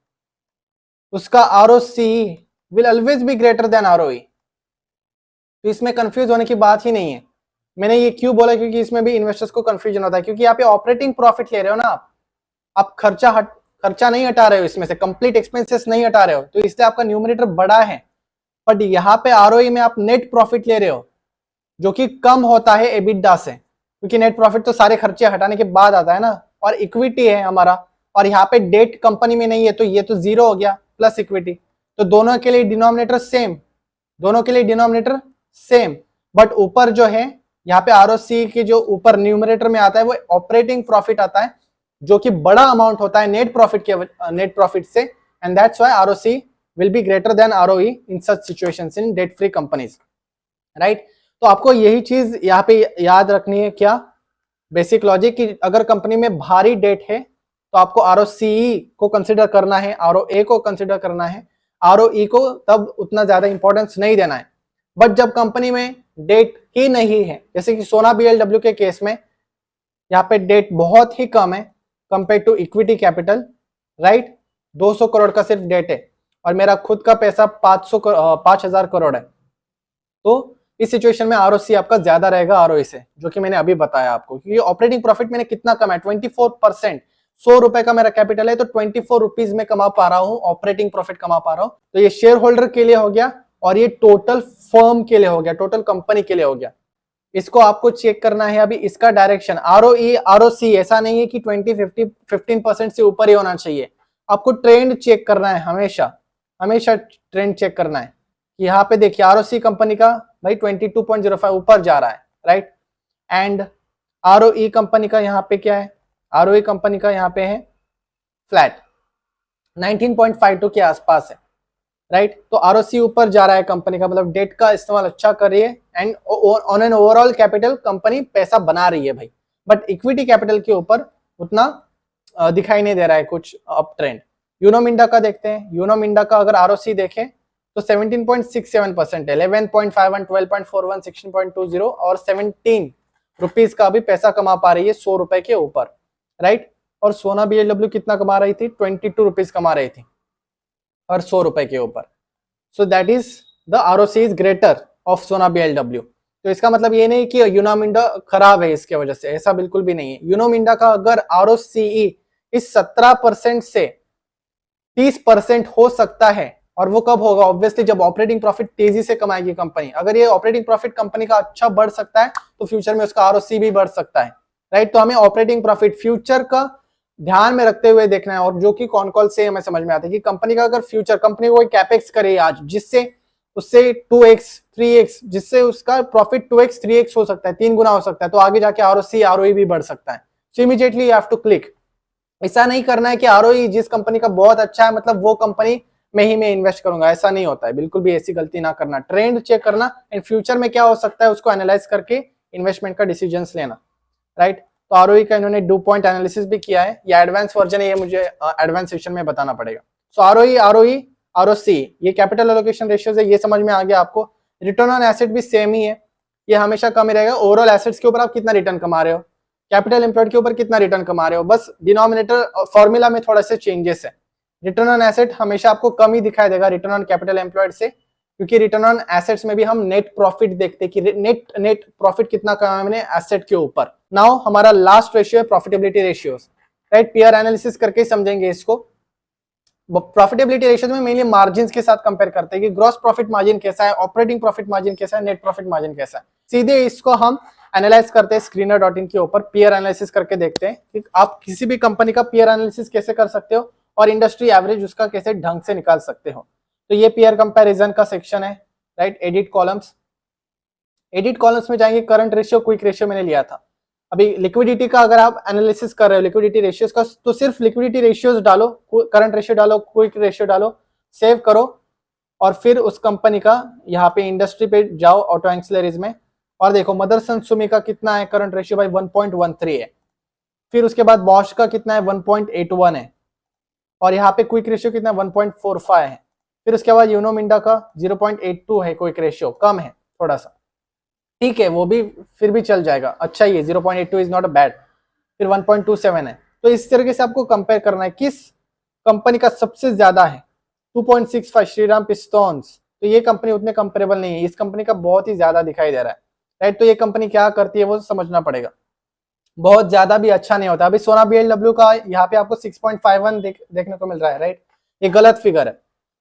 उसका ROCE will always be greater than ROE। तो इसमें कंफ्यूज होने की बात ही नहीं है। मैंने ये क्यों बोला, क्योंकि इसमें भी इन्वेस्टर्स को कंफ्यूजन होता है, क्योंकि यहाँ पे ऑपरेटिंग प्रॉफिट ले रहे हो ना आप खर्चा नहीं हटा रहे हो, इसमें से कंप्लीट एक्सपेंसेस नहीं हटा रहे हो, तो इसलिए आपका न्यूमरेटर बड़ा है। बट यहाँ पे ROE में आप नेट प्रॉफिट ले रहे हो, जो कि कम होता है एबिटडा से, क्योंकि नेट प्रॉफिट तो सारे खर्चे हटाने के बाद आता है ना, और इक्विटी है हमारा, और यहाँ पे डेट कंपनी में नहीं है, तो ये तो जीरो हो गया प्लस इक्विटी, तो दोनों के लिए डिनोमिनेटर सेम, दोनों के लिए डिनोमिनेटर सेम। बट ऊपर जो है यहाँ पे ROCE के जो ऊपर न्यूमरेटर में आता है वो ऑपरेटिंग प्रॉफिट आता है, जो कि बड़ा अमाउंट होता है नेट प्रॉफिट से, and that's why ROCE will be greater than ROE in such situations in debt free companies, right. तो आपको यही चीज यहाँ पे याद रखनी है, क्या बेसिक लॉजिक, कि अगर कंपनी में भारी डेट है तो आपको ROCE को कंसिडर करना है, ROA को कंसिडर करना है, ROE को तब उतना ज्यादा इंपॉर्टेंस नहीं देना है। बट जब कंपनी में डेट ही नहीं है, जैसे कि सोना BLW के केस में यहाँ पे डेट बहुत ही कम है compare to equity capital, right, 200 crore का सिर्फ डेट है और मेरा खुद का पैसा 5,000 करोड़ है, तो इस सिचुएशन में ROCE आपका ज्यादा रहेगा ROE से, जो कि मैंने अभी बताया आपको, क्योंकि ऑपरेटिंग प्रॉफिट मैंने कितना कमाया, 24%। 100 रुपए का मेरा कैपिटल है तो 24 रुपीज में कमा पा रहा हूँ, ऑपरेटिंग प्रॉफिट कमा पा रहा हूँ। तो ये शेयर होल्डर के लिए हो गया और ये टोटल फर्म के लिए हो गया, टोटल कंपनी के लिए हो गया। इसको आपको चेक करना है अभी, इसका डायरेक्शन ROE ROCE ऐसा नहीं है कि 15% से ऊपर ही होना चाहिए, आपको ट्रेंड चेक करना है, हमेशा ट्रेंड चेक करना है। यहाँ पे देखिए ROCE कंपनी का भाई 22.05 ऊपर जा रहा है, राइट, एंड ROE कंपनी का यहाँ पे क्या है, ROE कंपनी का यहाँ पे है फ्लैट 19.52 के आसपास है, राइट। तो ROCE ऊपर जा रहा है कंपनी का, मतलब डेट का इस्तेमाल अच्छा कर रही है and on an overall capital company पैसा बना रही है भाई, बट इक्विटी कैपिटल के ऊपर उतना दिखाई नहीं दे रहा है कुछ अप ट्रेंड। यूनो मिंडा का देखते हैं, यूनो मिंडा का अगर ROCE देखें तो 17.67% है, 11.51, 12.41, 16.20 और 17 रुपीज का भी पैसा कमा पा रही है 100 रुपए के ऊपर, राइट। और सोना BLW कितना कमा रही थी, 22 रुपीज कमा रही थी और 100 रुपए के ऊपर। So that is the ROCE is greater of सोना BLW। तो इसका मतलब ये नहीं कि यूनो मिंडा खराब है इसके वजह से, ऐसा बिल्कुल भी नहीं है। यूनो मिंडा का अगर ROCE इस 17% से 30% हो सकता है, और वो कब होगा, ऑब्वियसली जब ऑपरेटिंग प्रॉफिट तेजी से कमाएगी कंपनी। अगर ये ऑपरेटिंग प्रॉफिट कंपनी का अच्छा बढ़ सकता है तो फ्यूचर में उसका ROCE भी बढ़ सकता है, राइट। तो हमें ऑपरेटिंग प्रॉफिट फ्यूचर का ध्यान में रखते हुए देखना है, और जो कि कौन कौन से हमें समझ में आता है कि कंपनी का अगर फ्यूचर, कंपनी कोई कैपेक्स करे आज जिससे उससे 2x 3x, जिससे उसका प्रॉफिट 2x 3x हो सकता है, 3 गुना हो सकता है, तो आगे जाके ROCE ROE भी बढ़ सकता है। So immediately you have to click. ऐसा नहीं करना है कि ROE जिस कंपनी का बहुत अच्छा है मतलब वो कंपनी में ही मैं इन्वेस्ट करूंगा, ऐसा नहीं होता है, बिल्कुल भी ऐसी गलती ना करना। ट्रेंड चेक करना एंड फ्यूचर में क्या हो सकता है उसको एनालाइज करके इन्वेस्टमेंट का डिसीजंस लेना, राइट। तो ROE का इन्होंने 2 पॉइंट एनालिसिस भी किया है, ये एडवांस वर्जन है, ये मुझे एडवांस सेशन में बताना पड़ेगा। सो ROE ROCE ये कैपिटल एलोकेशन रेशियोज है, ये समझ में आ गया आपको। रिटर्न ऑन एसेट भी सेम ही है, ये हमेशा कम ही रहेगा। ओवरऑल एसेट्स के ऊपर आप कितना रिटर्न कमा रहे हो, कैपिटल एम्प्लॉयड के ऊपर कितना रिटर्न कमा रहे हो, बस डिनोमिनेटर फॉर्मूला में थोड़ा से चेंजेस है। रिटर्न ऑन एसेट हमेशा आपको कम ही दिखाई देगा रिटर्न ऑन कैपिटल एम्प्लॉयड से, क्योंकि रिटर्न ऑन एसेट्स में भी हम नेट प्रॉफिट देखते हैं कि नेट प्रॉफिट कितना कमाया मैंने एसेट के ऊपर। नाउ हमारा लास्ट रेशियो है profitability ratios, right. Peer analysis करके समझेंगे इसको। प्रॉफिटेबिलिटी रेशियोज में मेनली मार्जिन के साथ कंपेयर करते हैं कि ग्रॉस प्रॉफिट मार्जिन कैसा है, ऑपरेटिंग प्रॉफिट मार्जिन कैसा है, नेट प्रॉफिट मार्जिन कैसा है। सीधे इसको हम एनालाइज करते हैं screener.in के ऊपर, पीयर एनालिसिस करके देखते हैं कि आप किसी भी कंपनी का पीयर एनालिसिस कैसे कर सकते हो और इंडस्ट्री एवरेज उसका कैसे ढंग से निकाल सकते हो। तो ये पीयर कंपैरिजन का सेक्शन है, right, edit columns. Edit columns में जाएंगे, करंट रेशियो, क्विक रेशियो मैंने लिया था। अभी लिक्विडिटी का अगर आप एनालिसिस कर रहे हो लिक्विडिटी रेशियोज का, तो सिर्फ लिक्विडिटी रेशियोज डालो, करंट रेशियो डालो, क्विक रेशियो डालो, सेव करो और फिर उस कंपनी का यहाँ पे इंडस्ट्री पे जाओ ऑटो एंसिलरीज में और देखो मदरसन सुमी का कितना है करंट रेशियो भाई 1.13 है। फिर उसके बाद बॉश का कितना है 1.81 है और यहाँ पे क्विक रेशियो कितना 1.45 है। फिर उसके बाद यूनो मिंडा का 0.82 है क्विक रेशियो, कम है थोड़ा सा, ठीक है वो भी फिर भी चल जाएगा, अच्छा ही है, 0.82 इज नॉट अ बैड। फिर 1.27 है। तो इस तरीके से आपको कंपेयर करना है किस कंपनी का सबसे ज्यादा है। 2.65 श्रीराम पिस्टोन्स, तो ये कंपनी उतने कंपेरेबल नहीं है, इस कंपनी का बहुत ही ज्यादा दिखाई दे रहा है, राइट। तो ये कंपनी क्या करती है वो समझना पड़ेगा, बहुत ज्यादा भी अच्छा नहीं होता। अभी सोना BLW का यहाँ पे आपको 6.51 देखने को मिल रहा है, राइट। ये गलत फिगर है,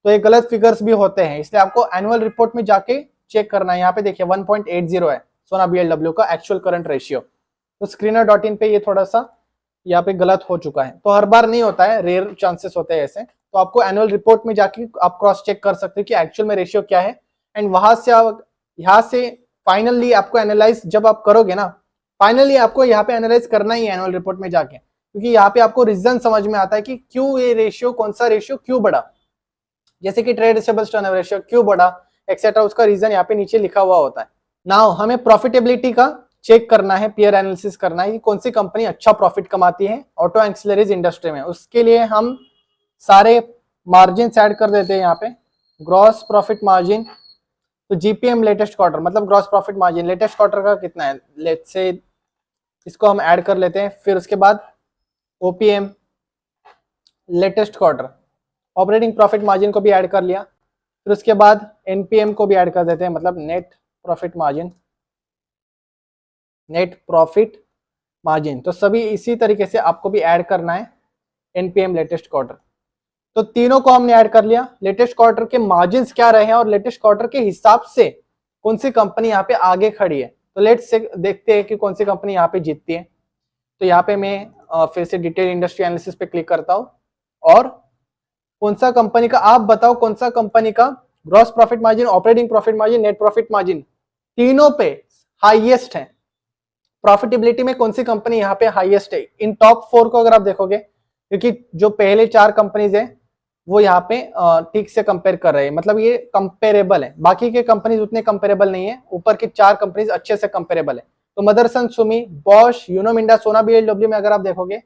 तो ये गलत फिगर्स भी होते हैं, इसलिए आपको एनुअल रिपोर्ट में जाके चेक करना है। यहाँ पे देखिए 1.80 है सोना BLW का एक्चुअल करंट रेशियो। तो screener.in पे ये थोड़ा सा यहाँ पे गलत हो चुका है, तो हर बार नहीं होता है, रेयर चांसेस होते हैं ऐसे। तो आपको एनुअल रिपोर्ट में जाके आप क्रॉस चेक कर सकते हो कि एक्चुअल में रेशियो क्या है, एंड वहां से यहाँ से फाइनली आपको एनालाइज जब आप करोगे ना, फाइनली आपको यहाँ पे एनालाइज करना ही है एनुअल रिपोर्ट में जाके, क्योंकि यहाँ पे आपको रीजन समझ में आता है कि क्यों ये रेशियो, कौन सा रेशियो क्यों बढ़ा, जैसे कि ट्रेड रिसीवेबल्स टर्नओवर रेशियो क्यों बढ़ा एक्सेट्रा, उसका रीजन यहाँ पे नीचे लिखा हुआ होता है। नाउ हमें प्रॉफिटेबिलिटी का चेक करना है, पीयर एनालिसिस करना है कि कौन सी कंपनी अच्छा प्रॉफिट कमाती है ऑटो एंसिलरीज इंडस्ट्री में। उसके लिए हम सारे मार्जिन ऐड कर देते हैं यहाँ पे, ग्रॉस प्रॉफिट मार्जिन, तो जीपीएम लेटेस्ट क्वार्टर मतलब gross profit margin latest quarter का कितना है, लेट्स से इसको हम ऐड कर लेते हैं। फिर उसके बाद OPM latest quarter, operating profit margin को भी ऐड कर लिया। फिर उसके बाद एनपीएम को भी ऐड कर देते हैं, मतलब net profit margin, net profit margin, तो सभी इसी तरीके से आपको भी ऐड करना है एनपीएम लेटेस्ट क्वार्टर। तो तीनों को हमने ऐड कर लिया, लेटेस्ट क्वार्टर के मार्जिन्स क्या रहे हैं और लेटेस्ट क्वार्टर के हिसाब से कौन सी कंपनी यहाँ पे आगे खड़ी है। तो लेट्स से देखते हैं कि कौन सी कंपनी यहाँ पे जीतती है। तो यहाँ पे मैं फिर से डिटेल इंडस्ट्री एनालिसिस पे क्लिक करता हूँ और कौन सा कंपनी का, आप बताओ कौन सा कंपनी का gross profit margin, operating profit margin, net profit margin तीनों पे हाईएस्ट है। प्रॉफिटेबिलिटी में कौन सी कंपनी यहाँ पे हाईएस्ट है इन टॉप 4 को अगर आप देखोगे, क्योंकि जो पहले 4 कंपनीज है वो यहाँ पे ठीक से कंपेयर कर रहे हैं, मतलब ये कंपेरेबल है, बाकी के कंपनीज उतने कंपेरेबल नहीं है, ऊपर की 4 कंपनीज अच्छे से कंपेरेबल है। तो मदरसन सुमी, बॉश, यूनो मिंडा, सोना BLW में अगर आप देखोगे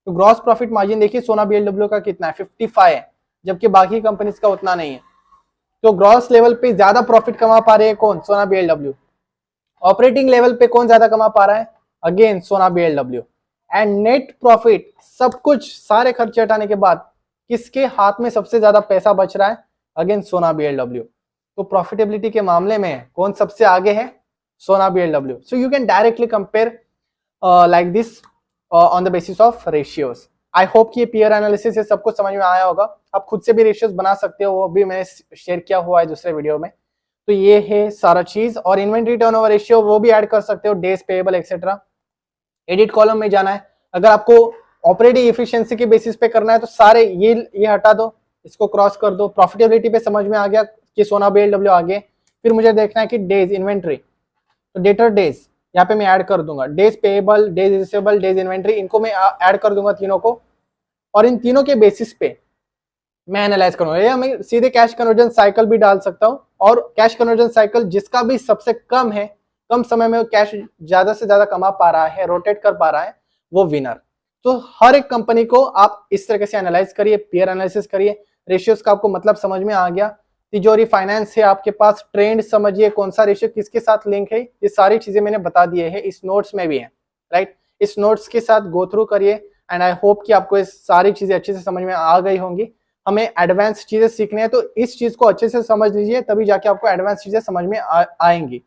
तो ग्रॉस प्रॉफिट मार्जिन देखिए सोना BLW का कितना है 55 है, जबकि बाकी कंपनीज का उतना नहीं है। तो ग्रॉस लेवल पे ज्यादा प्रॉफिट कमा पा रहे हैं कौन, सोना BLW। ऑपरेटिंग लेवल पे कौन ज्यादा कमा पा रहा है, अगेन सोना BLW। एंड नेट प्रॉफिट, सब कुछ सारे खर्चे हटाने के बाद किसके हाथ में सबसे ज्यादा पैसा बच रहा है, अगेन सोना BLW। तो प्रॉफिटेबिलिटी के मामले में कौन सबसे आगे है, सोना BLW। So you can directly compare like this on the basis of ratios. I hope कि ये पीयर एनालिसिस से सबको समझ में आया होगा। आप खुद से भी रेशियोज बना सकते हो, वो भी मैंने शेयर किया हुआ है दूसरे वीडियो में। तो ये है सारा चीज, और इन्वेंट्री टर्नओवर रेशियो वो भी ऐड कर सकते हो, days payable etcetera. Edit column में जाना है, अगर आपको ऑपरेटिंग एफिशिएंसी के बेसिस पे करना है तो सारे ये हटा दो, इसको क्रॉस कर दो। प्रॉफिटेबिलिटी पे समझ में आ गया कि सोना BLW आगे। फिर मुझे देखना है कि डेज इन्वेंट्री, तो डेटर डेज यहाँ पे मैं ऐड कर दूंगा, days payable, days receivable, days inventory, इनको मैं ऐड कर दूंगा तीनों को, और इन तीनों के बेसिस पे मैं एनालाइज करूंगा। या मैं सीधे कैश कन्वर्जन साइकिल भी डाल सकता हूँ, और कैश कन्वर्जन साइकिल जिसका भी सबसे कम है, कम समय में कैश ज्यादा से ज्यादा कमा पा रहा है, रोटेट कर पा रहा है, वो विनर। तो हर एक कंपनी को आप इस तरीके से एनालाइज करिए, पीयर एनालिसिस करिए। रेशियोज का आपको मतलब समझ में आ गया, तिजोरी फाइनेंस है आपके पास, ट्रेंड समझिए कौन सा रेशियो किसके साथ लिंक है, ये सारी चीजें मैंने बता दिए हैं, इस नोट्स में भी है, राइट। इस नोट्स के साथ गो थ्रू करिए, एंड आई होप कि आपको ये सारी चीजें अच्छे से समझ में आ गई होंगी। हमें एडवांस चीजें सीखनी है, तो इस चीज को अच्छे से समझ लीजिए, तभी जाके आपको एडवांस चीजें समझ में आएंगी।